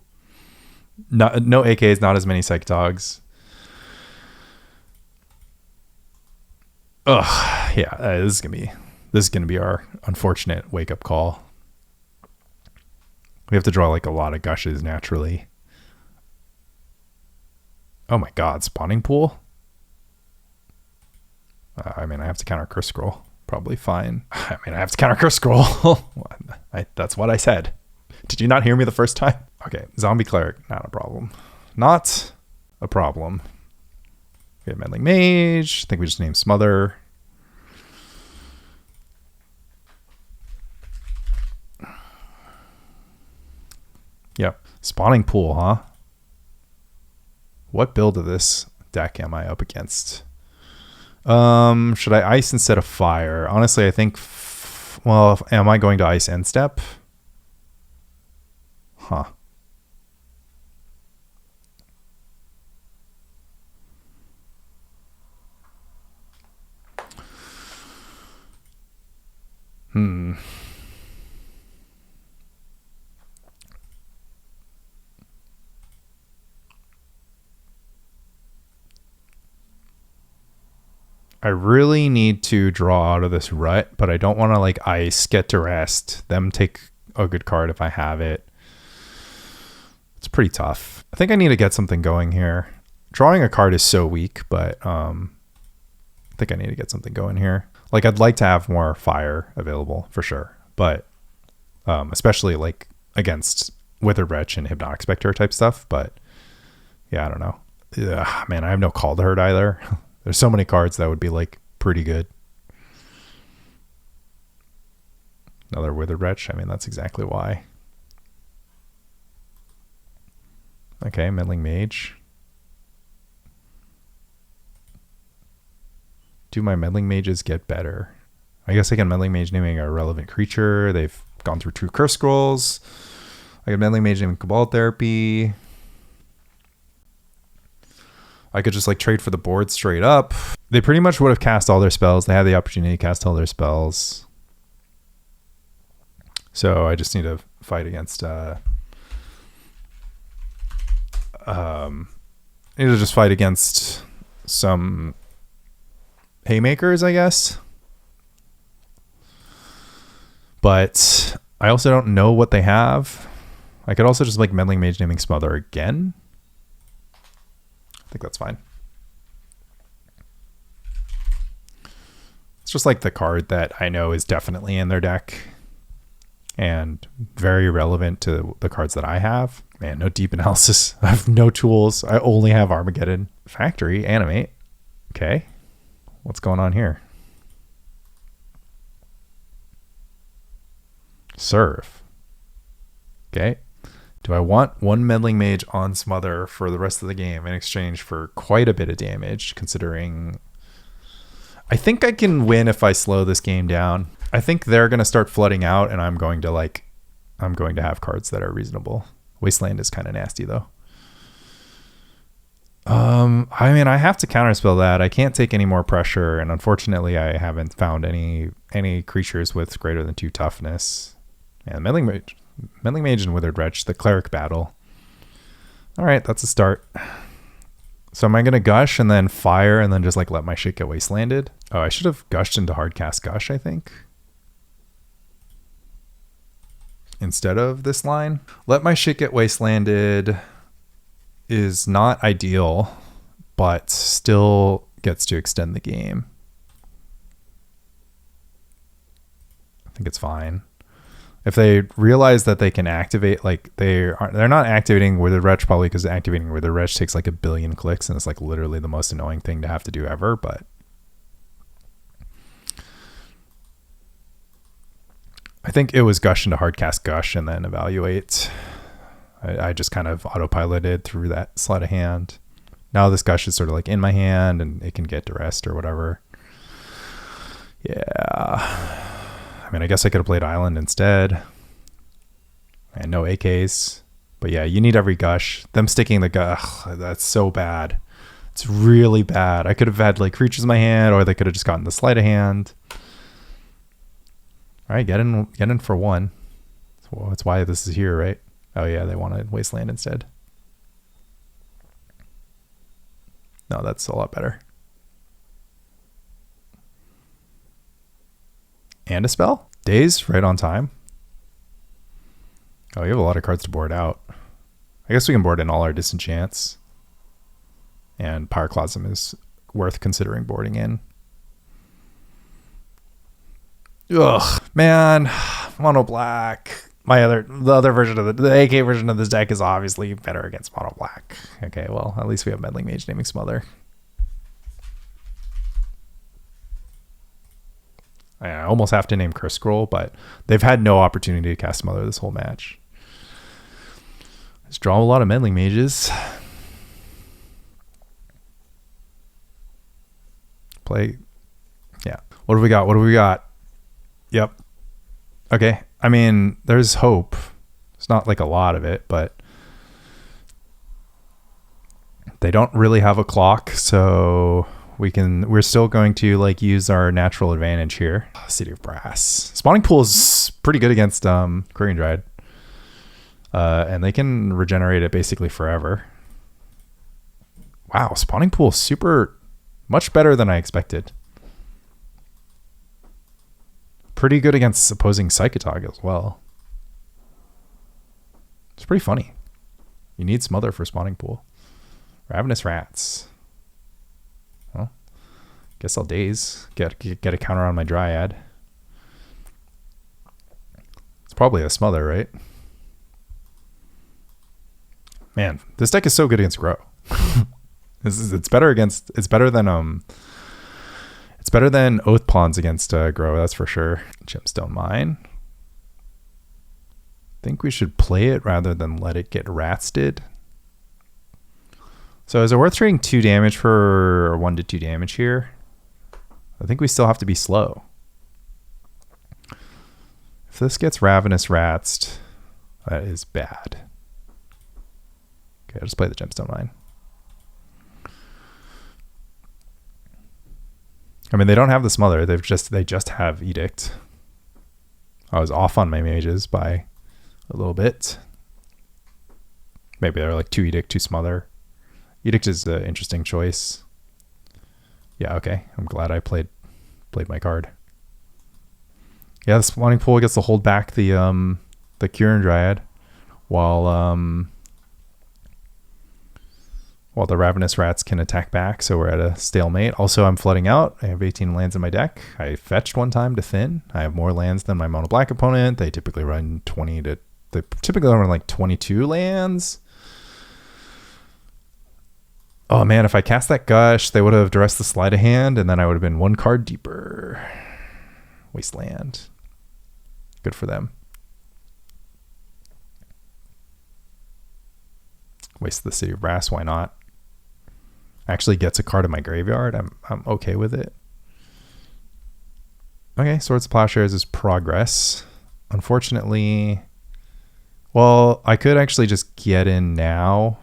S1: AKs, not as many Psychatogs. Ugh, yeah, this is gonna be our unfortunate wake up call. We have to draw like a lot of gushes naturally. Oh my god, spawning pool? I have to counter Curse Scroll. Probably fine. I have to counter Curse Scroll. That's what I said. Did you not hear me the first time? Okay, Zombie Cleric, not a problem. Not a problem. We have Meddling Mage. I think we just named Smother. Yep. Spawning Pool, huh? What build of this deck am I up against? Should I ice instead of fire? Honestly, I think... am I going to ice end step? Huh. I really need to draw out of this rut, but I don't want to like ice, get to rest, them take a good card if I have it. It's pretty tough. I think I need to get something going here. Drawing a card is so weak, but I think I need to get something going here. Like I'd like to have more fire available for sure, but especially like against Withered Wretch and Hypnotic Spectre type stuff. But yeah, I don't know. Ugh, man, I have no Call to Hurt either. There's so many cards that would be like pretty good. Another Withered Wretch. I mean, that's exactly why. Okay, Meddling Mage. Do my Meddling Mages get better? I guess I can Meddling Mage naming a relevant creature. They've gone through 2 curse scrolls. I can Meddling Mage naming Cabal Therapy. I could just like trade for the board straight up. They pretty much would have cast all their spells. They had the opportunity to cast all their spells. So I just need to fight against need to just fight against some haymakers, I guess. But I also don't know what they have. I could also just like Meddling Mage naming Smother again. I think that's fine. It's just like the card that I know is definitely in their deck and very relevant to the cards that I have. Man, no deep analysis. I have no tools. I only have Armageddon. Factory, animate. Okay. What's going on here? Serve. Okay. Do I want 1 Meddling Mage on Smother for the rest of the game in exchange for quite a bit of damage, considering I think I can win if I slow this game down. I think they're going to start flooding out and I'm going to have cards that are reasonable. Wasteland is kind of nasty though. I mean, I have to counterspell that. I can't take any more pressure, and unfortunately I haven't found any creatures with greater than 2 toughness. And Meddling Mage and Withered Wretch, the cleric battle. All right, that's a start. So am I going to gush and then fire and then just like let my shit get wastelanded? Oh, I should have gushed into hardcast Gush, I think. Instead of this line. Let my shit get wastelanded is not ideal, but still gets to extend the game. I think it's fine. If they realize that they can activate, like they're not activating Withered Wretch probably because activating Withered Wretch takes like 1 billion clicks and it's like literally the most annoying thing to have to do ever. But I think it was Gush into hardcast Gush and then evaluate. I just kind of autopiloted through that Sleight of Hand. Now this Gush is sort of like in my hand and it can get duressed or whatever. Yeah. I mean, I guess I could have played Island instead. And no AKs. But yeah, you need every Gush. Them sticking the Gush, that's so bad. It's really bad. I could have had like creatures in my hand, or they could have just gotten the Sleight of Hand. All right, get in for 1. Well, that's why this is here, right? Oh yeah, they wanted Wasteland instead. No, that's a lot better. And a spell? Daze, right on time. Oh, you have a lot of cards to board out. I guess we can board in all our disenchants. And Pyroclasm is worth considering boarding in. Ugh, man. Mono black. The other version of the AK version of this deck is obviously better against mono black. Okay, well, at least we have Meddling Mage naming Smother. I almost have to name Curse Scroll, but they've had no opportunity to cast Smother this whole match. Let's draw a lot of Meddling Mages. Play. Yeah. What do we got? Yep. Okay. I mean, there's hope. It's not like a lot of it, but they don't really have a clock, so we're still going to like use our natural advantage here. City of Brass. Spawning Pool is pretty good against Quirion Dryad. And they can regenerate it basically forever. Wow, Spawning Pool is much better than I expected. pretty good against opposing Psychatog as well. It's pretty funny. You need Smother for spawning pool. Ravenous Rats. Well, guess I'll Daze. Get a counter on my Dryad. It's probably a Smother, right? Man, this deck is so good against Gro. It's better than Oath Pawns against Gro, that's for sure. Gemstone Mine. Think we should play it rather than let it get ratsted. So is it worth trading 2 damage for 1 to 2 damage here? I think we still have to be slow. If this gets Ravenous Ratsed, that is bad. Okay, I'll just play the Gemstone Mine. I mean, they don't have the Smother. They just have Edict. I was off on my mages by a little bit. Maybe they're like 2 Edict, 2 Smother. Edict is an interesting choice. Yeah, okay. I'm glad I played my card. Yeah, the spawning pool gets to hold back the Quirion Dryad while the Ravenous Rats can attack back, so we're at a stalemate. Also, I'm flooding out. I have 18 lands in my deck. I fetched one time to thin. I have more lands than my mono black opponent. They typically run like 22 lands. Oh man, if I cast that Gush, they would have addressed the Sleight of Hand, and then I would have been 1 card deeper. Wasteland. Good for them. Waste the City of Brass, why not? Actually gets a card in my graveyard. I'm okay with it. Okay, Swords of Plowshares is progress. Unfortunately, well, I could actually just get in now,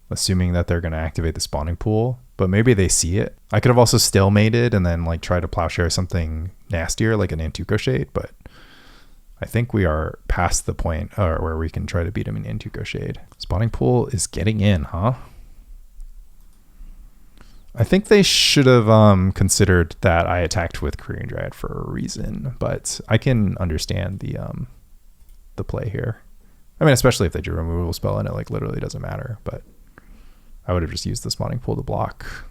S1: assuming that they're going to activate the spawning pool, but maybe they see it. I could have also stalemated and then like try to Plowshare something nastier like an Antuco Shade, but I think we are past the point where we can try to beat him in Antuco Shade. Spawning pool is getting in, huh? I think they should have considered that I attacked with Quirion Dryad for a reason, but I can understand the play here. I mean, especially if they do a removal spell and it like literally doesn't matter, but I would have just used the spawning pool to block.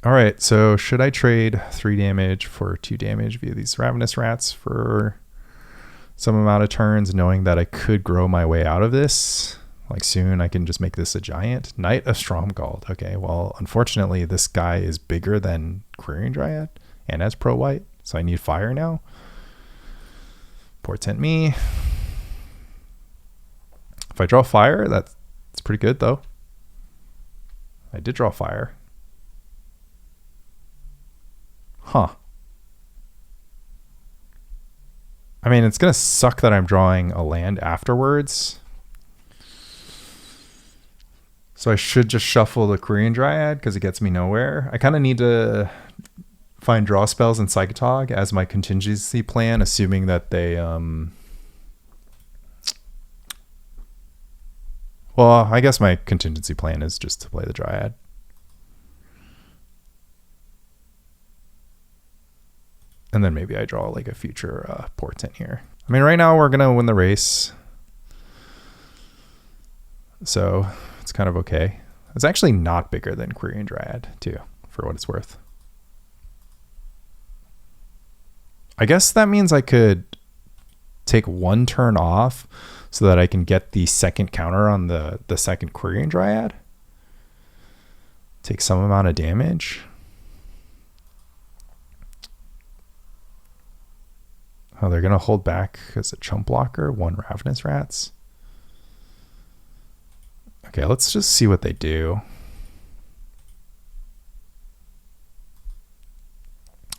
S1: All right, so should I trade 3 damage for 2 damage via these Ravenous Rats for some amount of turns, knowing that I could grow my way out of this? Like soon I can just make this a giant. Knight of Stromgald. Okay, well, unfortunately this guy is bigger than Quirion Dryad and has pro white, so I need fire now. Portent me. If I draw fire, that's pretty good though. I did draw fire. Huh. I mean, it's going to suck that I'm drawing a land afterwards. So I should just shuffle the Quirion Dryad because it gets me nowhere. I kind of need to find draw spells in Psychatog as my contingency plan, assuming that they... Well, I guess my contingency plan is just to play the Dryad. And then maybe I draw like a future Portent here. I mean, right now we're going to win the race. So it's kind of okay. It's actually not bigger than Quirion Dryad too, for what it's worth. I guess that means I could take 1 turn off so that I can get the second counter on the second Quirion Dryad. Take some amount of damage. Oh, they're going to hold back as a chump blocker. 1 Ravenous Rats. Okay, let's just see what they do.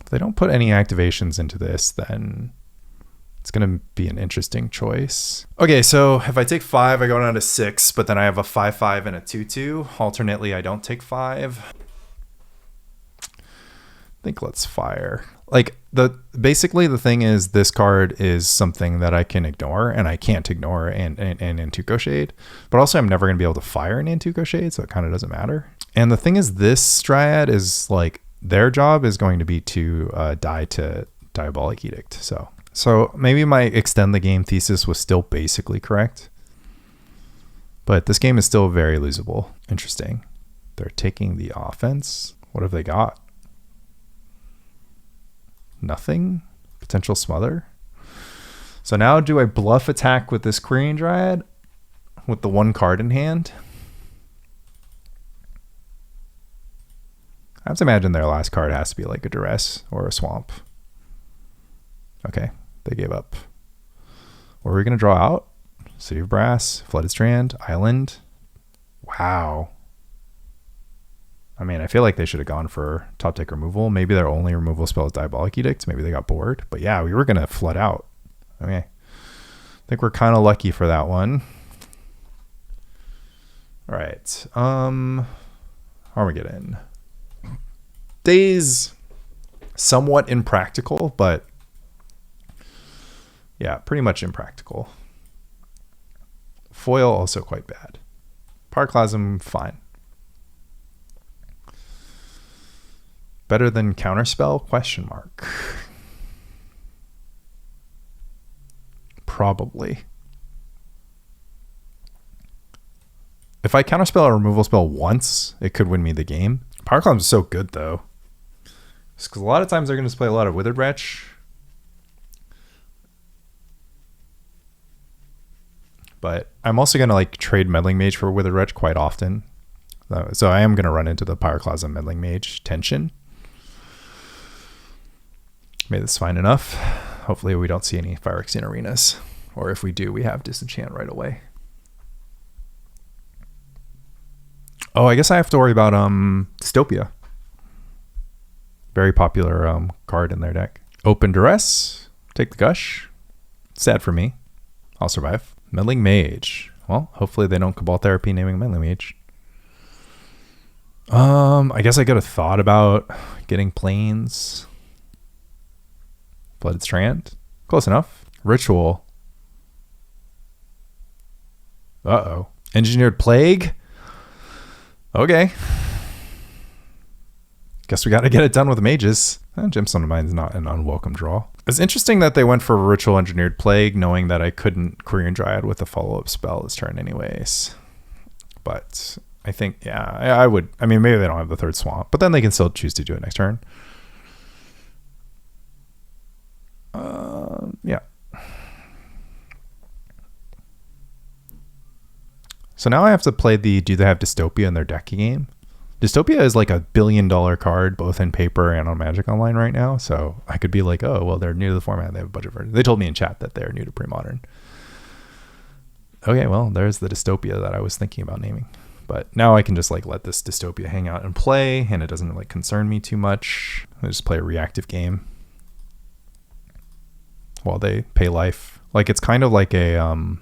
S1: If they don't put any activations into this, then it's going to be an interesting choice. Okay, so if I take 5, I go down to 6, but then I have a 5/5 and a 2/2. Alternately, I don't take 5. I think let's fire. Like basically the thing is this card is something that I can ignore and I can't ignore and Antuco Shade, but also I'm never going to be able to fire an Antuco Shade, so it kind of doesn't matter. And the thing is, this Dryad is like, their job is going to be to die to Diabolic Edict. So maybe my extend the game thesis was still basically correct, but this game is still very losable. Interesting. They're taking the offense. What have they got? Nothing. Potential smother. So now do I bluff attack with this Quirion Dryad with the one card in hand? I have to imagine their last card has to be like a Duress or a Swamp. Okay, they gave up. What are we going to draw out? City of Brass, Flooded Strand, Island. Wow. I mean, I feel like they should have gone for top deck removal. Maybe their only removal spell is Diabolic Edict. Maybe they got bored. But yeah, we were going to flood out. Okay. I think we're kind of lucky for that one. All right. Armageddon. Daze. Somewhat impractical, but yeah, pretty much impractical. Foil also quite bad. Pyroclasm, fine. Better than Counterspell? Question mark. Probably. If I Counterspell a removal spell once, it could win me the game. Pyroclasm is so good though. Because a lot of times they're going to play a lot of Withered Wretch. But I'm also going to like trade Meddling Mage for Withered Wretch quite often. So I am going to run into the Pyroclasm Meddling Mage tension. Maybe that's fine enough. Hopefully we don't see any Phyrexian Arenas. Or if we do, we have Disenchant right away. Oh, I guess I have to worry about Dystopia. Very popular card in their deck. Open Duress. Take the Gush. Sad for me. I'll survive. Meddling Mage. Well, hopefully they don't Cabal Therapy naming Meddling Mage. I guess I could have thought about getting Plains. Flooded Strand. Close enough. Ritual. Uh-oh. Engineered Plague. Okay. Guess we got to get it done with mages. Gemstone Mine is not an unwelcome draw. It's interesting that they went for Ritual Engineered Plague, knowing that I couldn't Quirion Dryad with a follow-up spell this turn anyways. But I think, yeah, I would. I mean, maybe they don't have the third Swamp, but then they can still choose to do it next turn. Yeah. So now I have to play the do they have Dystopia in their deck game. Dystopia is like $1 billion card, both in paper and on Magic Online right now. So I could be like, oh, well, they're new to the format. They have a budget version. They told me in chat that they're new to Premodern. Okay, well, there's the Dystopia that I was thinking about naming. But now I can just like let this Dystopia hang out and play, and it doesn't like concern me too much. I just play a reactive game while they pay life. Like it's kind of like a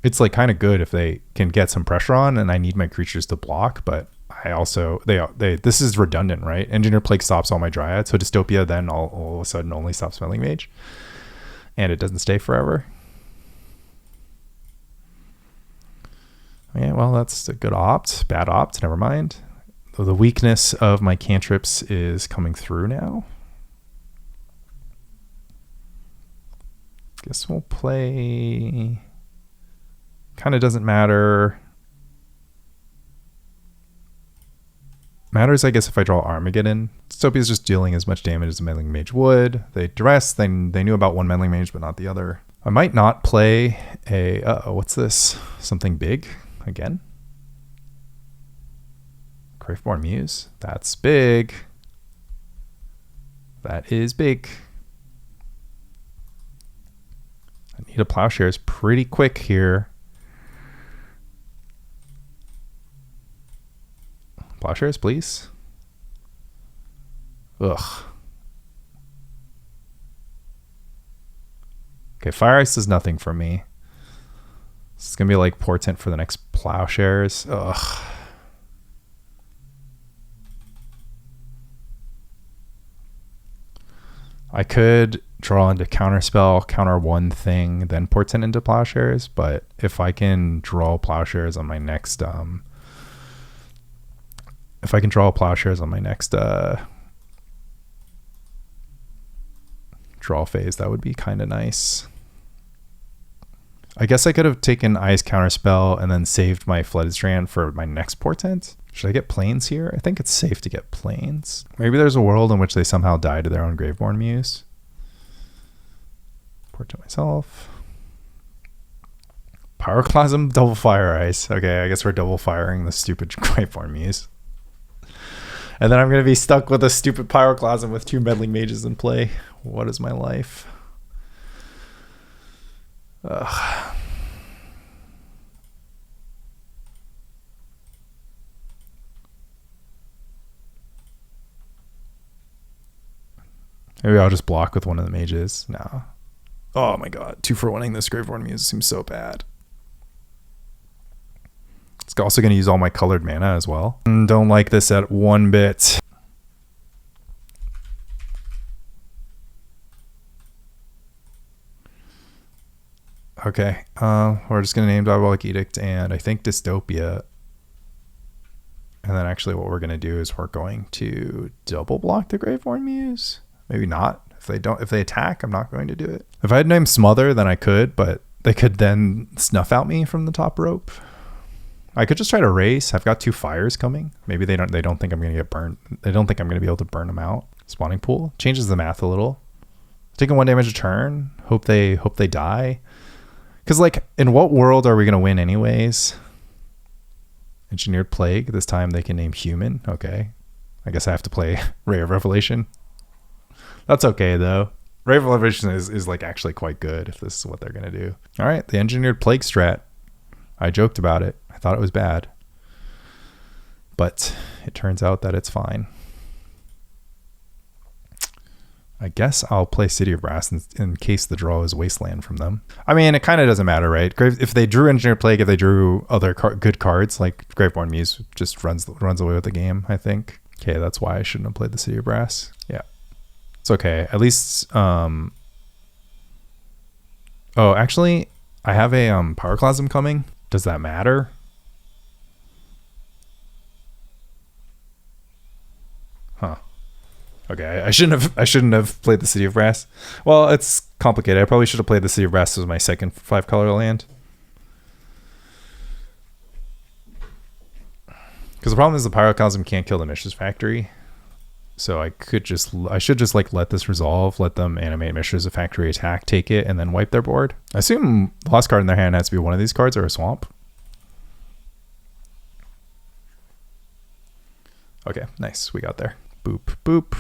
S1: it's like kind of good if they can get some pressure on and I need my creatures to block, but I also they this is redundant, right? Engineer Plague stops all my Dryads, so Dystopia then all of a sudden only stops Meddling Mage, and it doesn't stay forever. Yeah, well, that's a good opt. Bad opt, never mind. The weakness of my cantrips is coming through now. Guess we'll play... Kind of doesn't matter. Matters, I guess, if I draw Armageddon. Dystopia is just dealing as much damage as a Meddling Mage would. They duress. They knew about one Meddling Mage, but not the other. I might not play a... Uh-oh, what's this? Something big again? Graveborn Muse. That's big. That is big. I need a Plowshares pretty quick here. Plowshares, please. Ugh. Okay, Fire Ice does nothing for me. This is going to be like Portent for the next Plowshares. Ugh. I could draw into Counterspell, counter one thing, then Portent into Plowshares, but if I can draw Plowshares on my next draw phase, that would be kind of nice. I guess I could have taken Ice Counterspell and then saved my Flooded Strand for my next Portent. Should I get Plains here? I think it's safe to get Plains. Maybe there's a world in which they somehow die to their own Graveborn Muse. Portent myself. Pyroclasm, double fire ice. Okay, I guess we're double firing the stupid Graveborn Muse. And then I'm going to be stuck with a stupid Pyroclasm with 2 Meddling Mages in play. What is my life? Ugh. Maybe I'll just block with one of the mages. No. Oh my god. 2 for 1ing this Graveborn Muse seems so bad. It's also going to use all my colored mana as well. Don't like this at one bit. Okay. We're just going to name Diabolic Edict and I think Dystopia. And then actually what we're going to do is we're going to double block the Graveborn Muse. Maybe not. If they attack, I'm not going to do it. If I had named Smother, then I could, but they could then snuff out me from the top rope. I could just try to race. I've got 2 fires coming. Maybe they don't think I'm going to get burned. They don't think I'm going to be able to burn them out. Spawning pool changes the math a little. Taking 1 damage a turn. Hope they die. Because like, in what world are we going to win anyways? Engineered Plague. This time they can name Human. Okay. I guess I have to play Ray of Revelation. That's okay though. Ray of Revelation is like actually quite good if this is what they're going to do. All right. The Engineered Plague strat. I joked about it. I thought it was bad. But it turns out that it's fine. I guess I'll play City of Brass in case the draw is Wasteland from them. I mean, it kind of doesn't matter, right? If they drew Engineered Plague, if they drew other good cards, like Graveborn Muse just runs away with the game, I think. Okay, that's why I shouldn't have played the City of Brass. Yeah. It's okay. At least... Oh, actually, I have a Pyroclasm coming. Does that matter? Huh. Okay, I shouldn't have played the City of Brass. Well, it's complicated. I probably should have played the City of Brass as my second 5-color land. Because the problem is the Pyroclasm can't kill the Mishra's Factory. So I should just like let this resolve, let them animate Mishra's Factory attack, take it, and then wipe their board. I assume the last card in their hand has to be one of these cards or a swamp. Okay, nice. We got there. Boop, boop.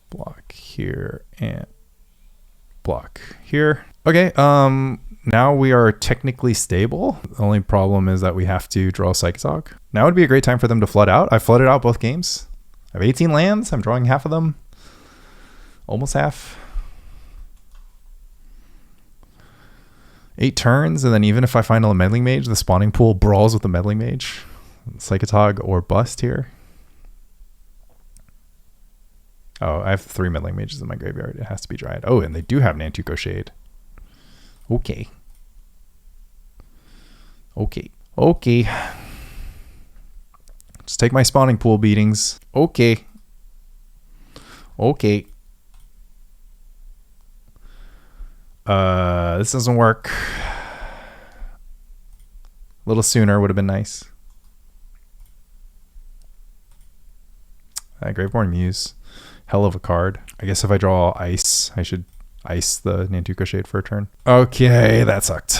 S1: Block here and block here. Okay, now we are technically stable. The only problem is that we have to draw Psychatog. Now would be a great time for them to flood out. I flooded out both games. I have 18 lands. I'm drawing half of them. Almost half. 8 turns, and then even if I find a Meddling Mage, the spawning pool brawls with the Meddling Mage. Psychatog or bust here. Oh, I have 3 Meddling Mages in my graveyard. It has to be Dryad. Oh, and they do have Nantuko Shade. Okay. Okay. Just take my spawning pool beatings. Okay. This doesn't work. A little sooner would have been nice. Graveborn Muse. Hell of a card. I guess if I draw ice, I should ice the Nantuko Shade for a turn. Okay, that sucked.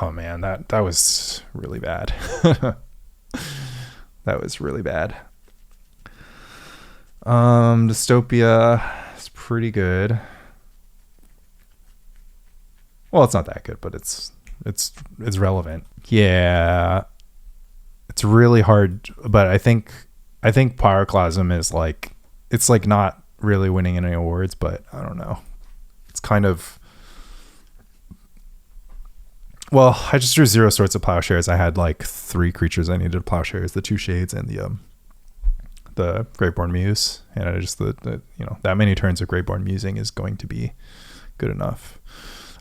S1: Oh man, that was really bad. That was really bad. Dystopia is pretty good. Well, it's not that good, but it's relevant. Yeah. It's really hard, but I think Pyroclasm is like, it's like not really winning any awards, but I don't know. It's kind of, well, I just drew 0 sorts of Plowshares. I had like 3 creatures I needed Plowshares, the 2 shades and the Greatborn Muse, and I just the you know, that many turns of Greatborn Musing is going to be good enough.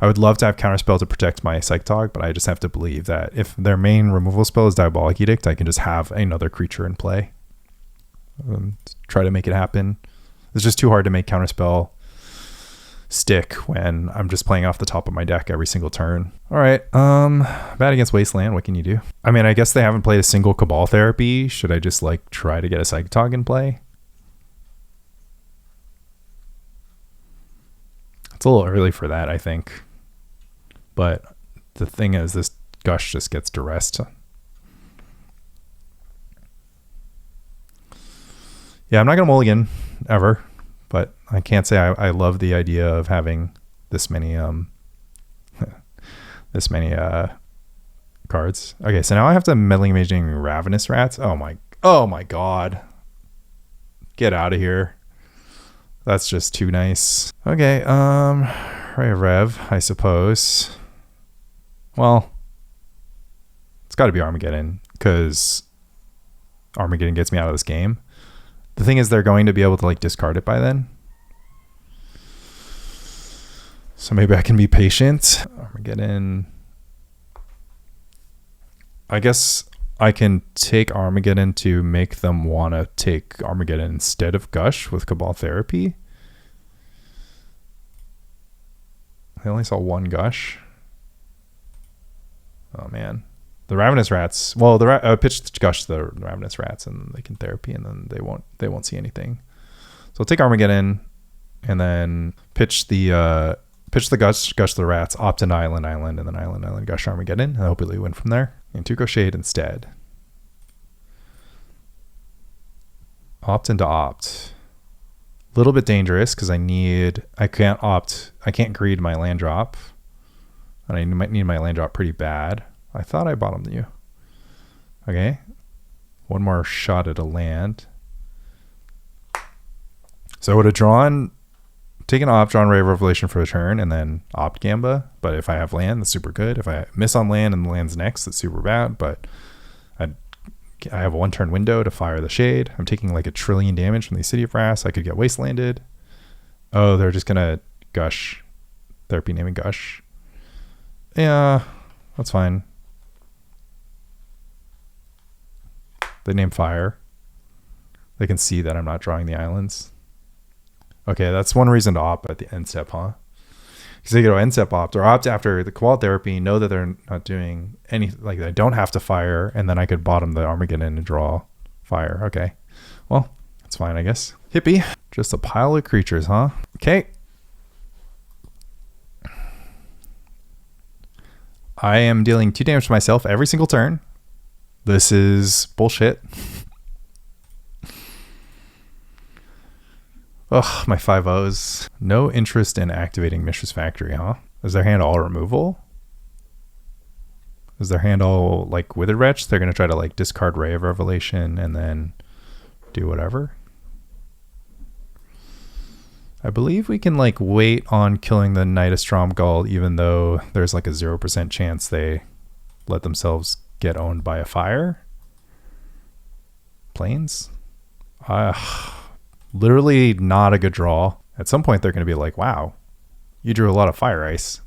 S1: I would love to have Counterspell to protect my Psychatog, but I just have to believe that if their main removal spell is Diabolic Edict, I can just have another creature in play. Try to make it happen. It's just too hard to make Counterspell stick when I'm just playing off the top of my deck every single turn. All right, bad against Wasteland. What can you do? I mean, I guess they haven't played a single Cabal Therapy. Should I just like try to get a Psychatog in play? It's a little early for that, I think. But the thing is, this Gush just gets duressed. Yeah, I'm not gonna mulligan ever, but I can't say I love the idea of having this many this many cards. Okay, so now I have to Meddling Mage Ravenous Rats. Oh my god. Get out of here. That's just too nice. Okay, Rev, I suppose. Well, it's got to be Armageddon, because Armageddon gets me out of this game. The thing is, they're going to be able to like discard it by then. So maybe I can be patient. Armageddon. I guess I can take Armageddon to make them want to take Armageddon instead of Gush with Cabal Therapy. I only saw one Gush. Oh man, the Ravenous Rats. Well, the pitch Gush the Ravenous Rats, and they can Therapy, and then they won't see anything. So I'll take Armageddon, and then pitch the Gush the Rats, opt into Island, and then Island Gush Armageddon, and hopefully win from there. And Tuco Shade instead. Opt into opt. A little bit dangerous because I can't greed my land drop. And I might need my land drop pretty bad. I thought I bottomed you. Okay. One more shot at a land. So I would have taken opt, drawn Ray of Revelation for a turn, and then opt Gamba. But if I have land, that's super good. If I miss on land and the land's next, that's super bad. But I have a 1 turn window to fire the Shade. I'm taking like 1 trillion damage from the City of Brass. I could get Wastelanded. Oh, they're just going to Gush. Therapy naming Gush. Yeah, that's fine. They name Fire. They can see that I'm not drawing the islands. Okay, that's one reason to opt at the end step, huh? Because they go end step opt or opt after the Cabal Therapy, know that they're not doing any, like I don't have to fire, and then I could bottom the Armageddon and draw Fire. Okay, well, that's fine, I guess. Hippie, just a pile of creatures, huh? Okay. I am dealing 2 damage to myself every single turn. This is bullshit. Ugh, my 5-0s. No interest in activating Mishra's Factory, huh? Is their hand all removal? Is their hand all like Withered Wretch? They're going to try to like discard Ray of Revelation and then do whatever. I believe we can like wait on killing the Knight of Stromgull, even though there's like a 0% chance they let themselves get owned by a fire. Plains? Literally not a good draw. At some point they're going to be like, wow, you drew a lot of fire ice.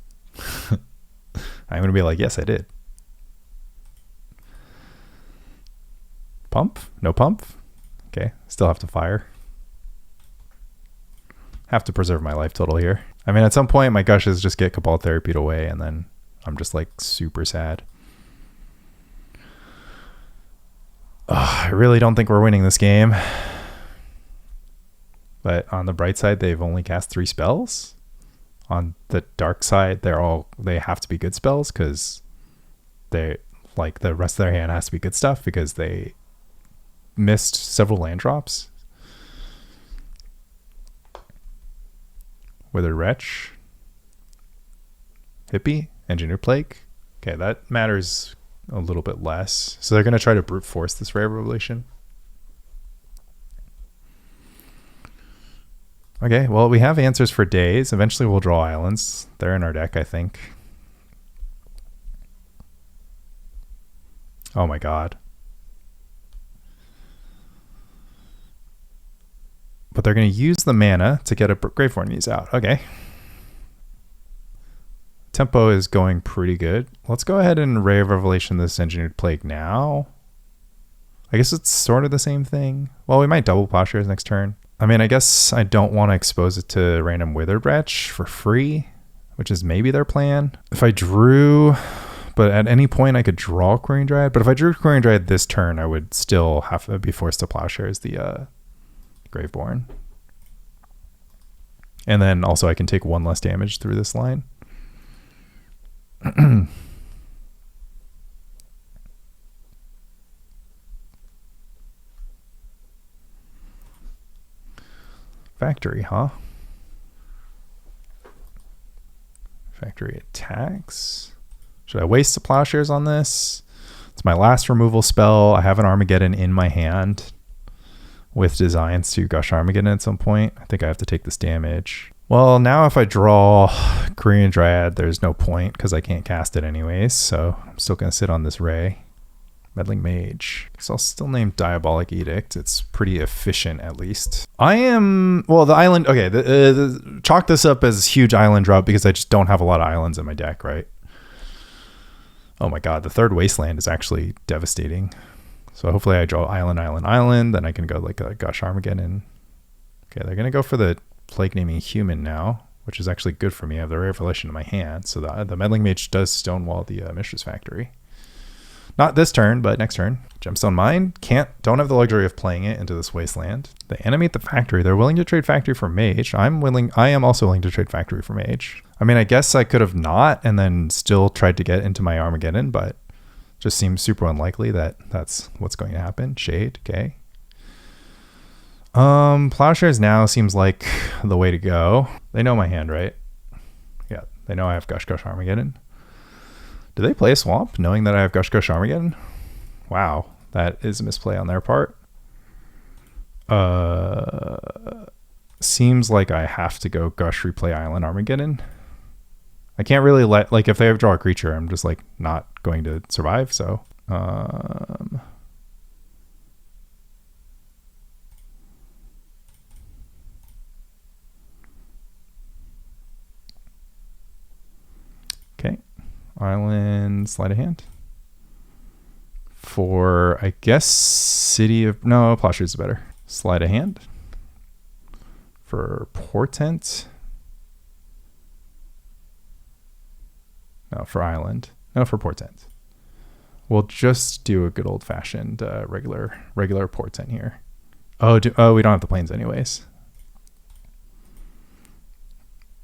S1: I'm going to be like, yes, I did. Pump? No pump? Okay, still have to fire. Have to preserve my life total here. I mean, at some point my Gushes just get Cabal Therapied away, and then I'm just like super sad. I really don't think we're winning this game. But on the bright side, they've only cast 3 spells. On the dark side, they have to be good spells, because they like the rest of their hand has to be good stuff because they missed several land drops. Withered Wretch, Hippie, Engineer Plague. Okay, that matters a little bit less. So they're going to try to brute force this Ray of Revelation. Okay, well, we have answers for Daze. Eventually we'll draw islands. They're in our deck, I think. Oh my god. they're going to use the mana to get a Graveborn Muse out. Okay. Tempo is going pretty good. Let's go ahead and Ray of Revelation this Engineered Plague now. I guess it's sort of the same thing. Well, we might double Plowshares next turn. I mean, I guess I don't want to expose it to random Withered Wretch for free, which is maybe their plan. If I drew, but at any point I could draw Quirion Dryad. But if I drew Quirion Dryad this turn, I would still have to be forced to Plowshares the Graveborn. And then also I can take 1 less damage through this line. Factory, huh? Factory attacks. Should I waste the Plowshares on this? It's my last removal spell. I have an Armageddon in my hand with designs to Gush Armageddon at some point. I think I have to take this damage. Well, now if I draw Quirion Dryad, there's no point because I can't cast it anyways. So I'm still going to sit on this Ray. Meddling Mage. So I'll still name Diabolic Edict. It's pretty efficient at least. I am, well, the island, okay, chalk this up as huge island drop because I just don't have a lot of islands in my deck, right? Oh my god, the third Wasteland is actually devastating. So hopefully I draw island, then I can go like a Gush Armageddon. Okay, they're going to go for the Plague Naming Human now, which is actually good for me. I have the Ray of Revelation in my hand, so the Meddling Mage does stonewall the Mistress Factory. Not this turn, but next turn. Gemstone Mine, don't have the luxury of playing it into this Wasteland. They animate the Factory. They're willing to trade Factory for Mage. I am also willing to trade Factory for Mage. I mean, I guess I could have not and then still tried to get into my Armageddon, but just seems super unlikely that that's what's going to happen. Shade, okay. Plowshares now seems like the way to go. They know my hand, right? Yeah, they know I have Gush Armageddon. Do they play a Swamp knowing that I have Gush Armageddon? Wow, that is a misplay on their part. Seems like I have to go Gush replay Island Armageddon. I can't really let, like, if they have draw a creature, I'm just like not going to survive, so okay. Island, Sleight of Hand. For, I guess, Plowshares is better. Sleight of Hand. For Portent. No, for Island. No, for Portent. We'll just do a good old-fashioned regular Portent here. Oh, we don't have the planes anyways.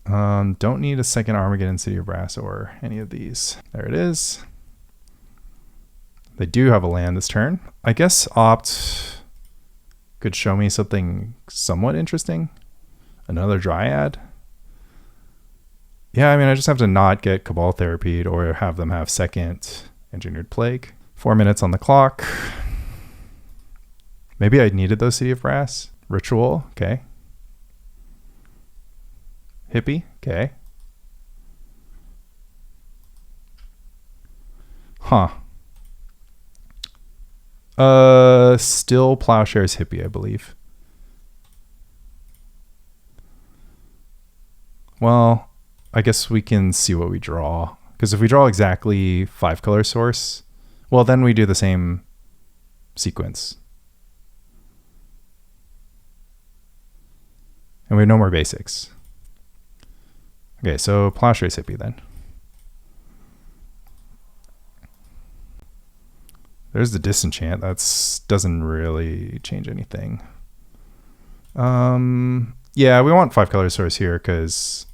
S1: Don't need a second Armageddon, City of Brass, or any of these. There it is. They do have a land this turn. I guess Opt could show me something somewhat interesting. Another Dryad. Yeah, I mean, I just have to not get Cabal Therapied or have them have second Engineered Plague. 4 minutes on the clock. Maybe I needed those City of Brass. Ritual, okay. Hippie, okay. Huh. Still Plowshares Hippie, I believe. Well, I guess we can see what we draw. Because if we draw exactly 5-color source, well, then we do the same sequence. And we have no more basics. Okay, so Plowshares Hippie then. There's the Disenchant. That doesn't really change anything. Yeah, we want 5-color source here because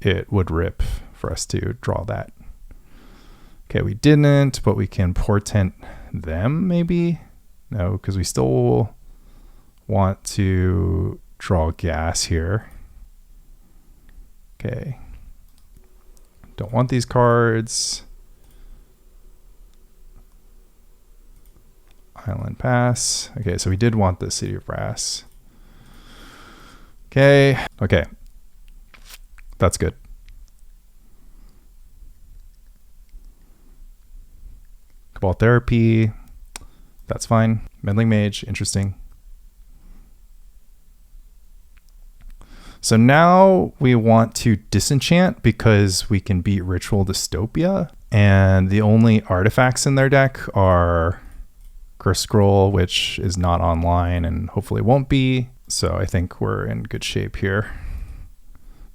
S1: it would rip for us to draw that. Okay, we didn't, but we can Portent them maybe? No, because we still want to draw gas here. Okay. Don't want these cards. Island Pass. Okay, so we did want the City of Brass. Okay. Okay. That's good. Cabal Therapy. That's fine. Meddling Mage. Interesting. So now we want to disenchant because we can beat Ritual Dystopia. And the only artifacts in their deck are Curse Scroll, which is not online and hopefully won't be. So I think we're in good shape here.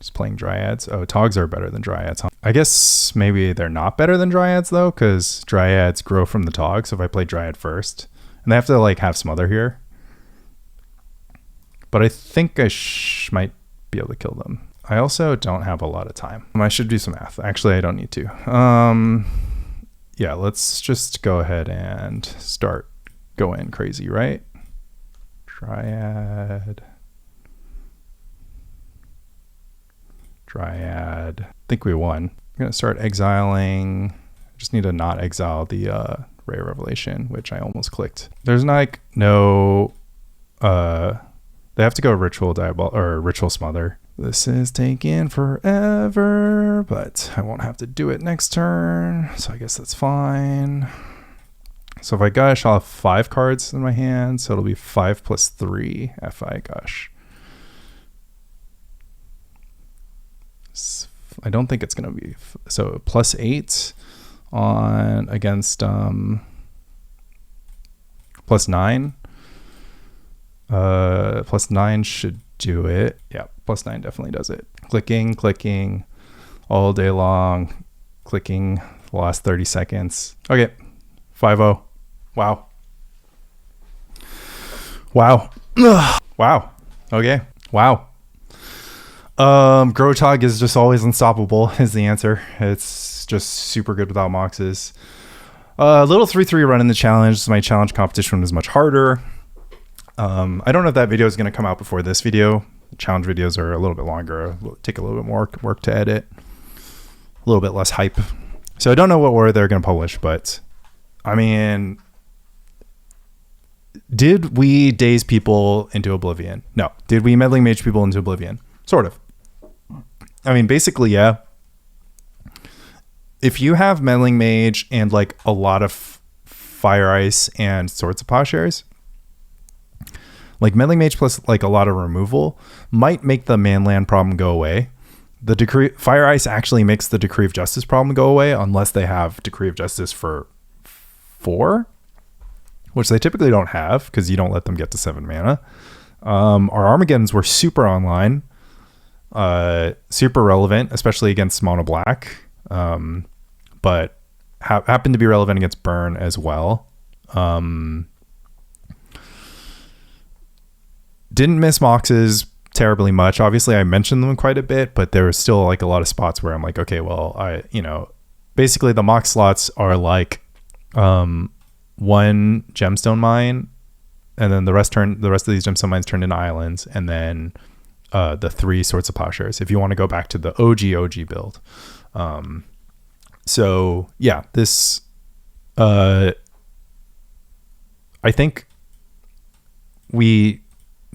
S1: Just playing Dryads. Oh, Togs are better than Dryads, huh? I guess maybe they're not better than Dryads though, because Dryads grow from the Tog. So if I play Dryad first, and they have to like have Smother here. But I think I might be able to kill them. I also don't have a lot of time. I should do some math. Actually, I don't need to. Yeah, let's just go ahead and start going crazy, right? Dryad. I think we won. I'm going to start exiling. I just need to not exile the Rare Revelation, which I almost clicked. There's like no... they have to go Ritual Diabol or Ritual Smother. This is taking forever, but I won't have to do it next turn, so I guess that's fine. So if I Gush, I'll have 5 cards in my hand, so it'll be 5 plus 3 if I Gush. I don't think it's going to be... So plus 8 on against plus 9. Plus 9 should do it. Yeah, plus 9 definitely does it. Clicking all day long. Clicking the last 30 seconds. Okay, 5-0. Wow. Wow. Wow. Okay. Wow. Grotog is just always unstoppable is the answer. It's just super good without moxes. Little 3-3 run in the challenge. My challenge competition was much harder. I don't know if that video is going to come out before this video. Challenge videos are a little bit longer. It'll take a little bit more work to edit. A little bit less hype. So I don't know what order they're going to publish, but I mean, did we Daze people into oblivion? No. Did we Meddling Mage people into oblivion? Sort of. I mean, basically, yeah. If you have Meddling Mage and like a lot of Fire Ice and Swords of Plowshares, like Meddling Mage plus like a lot of removal might make the manland problem go away. The Decree Fire Ice actually makes the Decree of Justice problem go away unless they have Decree of Justice for 4, which they typically don't have because you don't let them get to 7 mana. Our Armageddons were super online, super relevant, especially against mono black, but happened to be relevant against burn as well. Didn't miss moxes terribly much. Obviously, I mentioned them quite a bit, but there was still like a lot of spots where I'm like, okay, well, basically the mox slots are like 1 Gemstone Mine, and then the rest of these Gemstone Mines turned into islands, and then the 3 Swords of Plowshares, if you want to go back to the OG build. So yeah, this I think we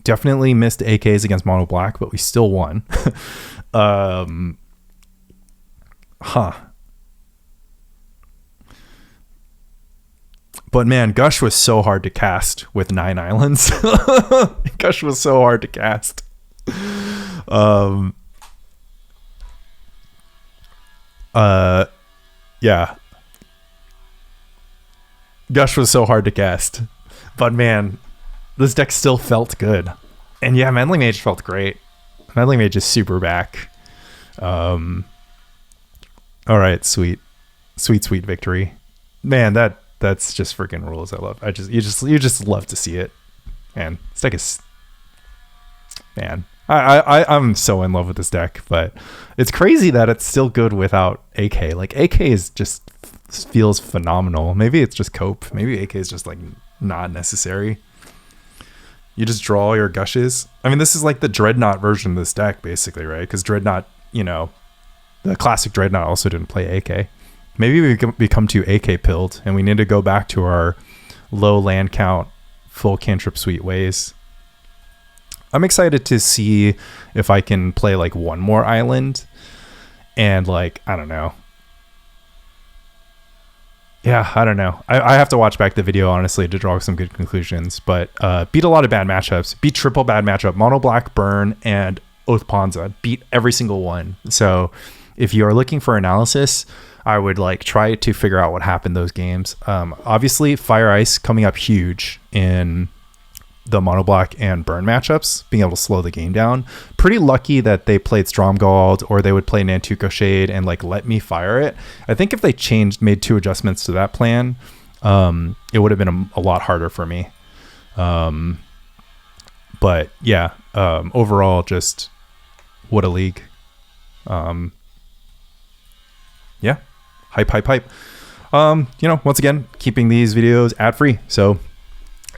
S1: definitely missed AKs against mono black, but we still won. But man, Gush was so hard to cast with 9 islands. Gush was so hard to cast. Yeah. Gush was so hard to cast. But man, this deck still felt good. And yeah, Meddling Mage felt great. Meddling Mage is super back. All right, sweet victory. Man, that's just freaking rules. You just love to see it. Man, this deck is, man, I'm so in love with this deck, but it's crazy that it's still good without AK. Like AK is just feels phenomenal. Maybe it's just cope. Maybe AK is just like not necessary. You just draw your gushes. I mean, this is like the Dreadnought version of this deck, basically, right? Because Dreadnought, the classic Dreadnought also didn't play AK. Maybe we become too AK pilled, and we need to go back to our low land count, full cantrip suite ways. I'm excited to see if I can play like one more island, and like, I don't know. Yeah, I don't know. I have to watch back the video, honestly, to draw some good conclusions. But beat a lot of bad matchups. Beat triple bad matchup. Mono black burn and Oath Ponza, beat every single one. So if you are looking for analysis, I would like try to figure out what happened those games. Obviously Fire Ice coming up huge in the mono black and burn matchups, being able to slow the game down. Pretty lucky that they played Stromgald, or they would play Nantuko Shade and like let me fire it. I think if they made 2 adjustments to that plan, it would have been a lot harder for me. But yeah, overall, just what a league. Yeah, hype. Once again, keeping these videos ad free. So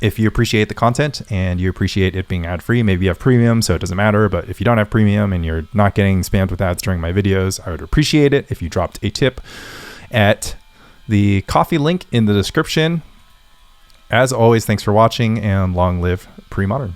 S1: if you appreciate the content and you appreciate it being ad free, maybe you have premium, so it doesn't matter. But if you don't have premium and you're not getting spammed with ads during my videos, I would appreciate it if you dropped a tip at the coffee link in the description. As always, thanks for watching, and long live Premodern.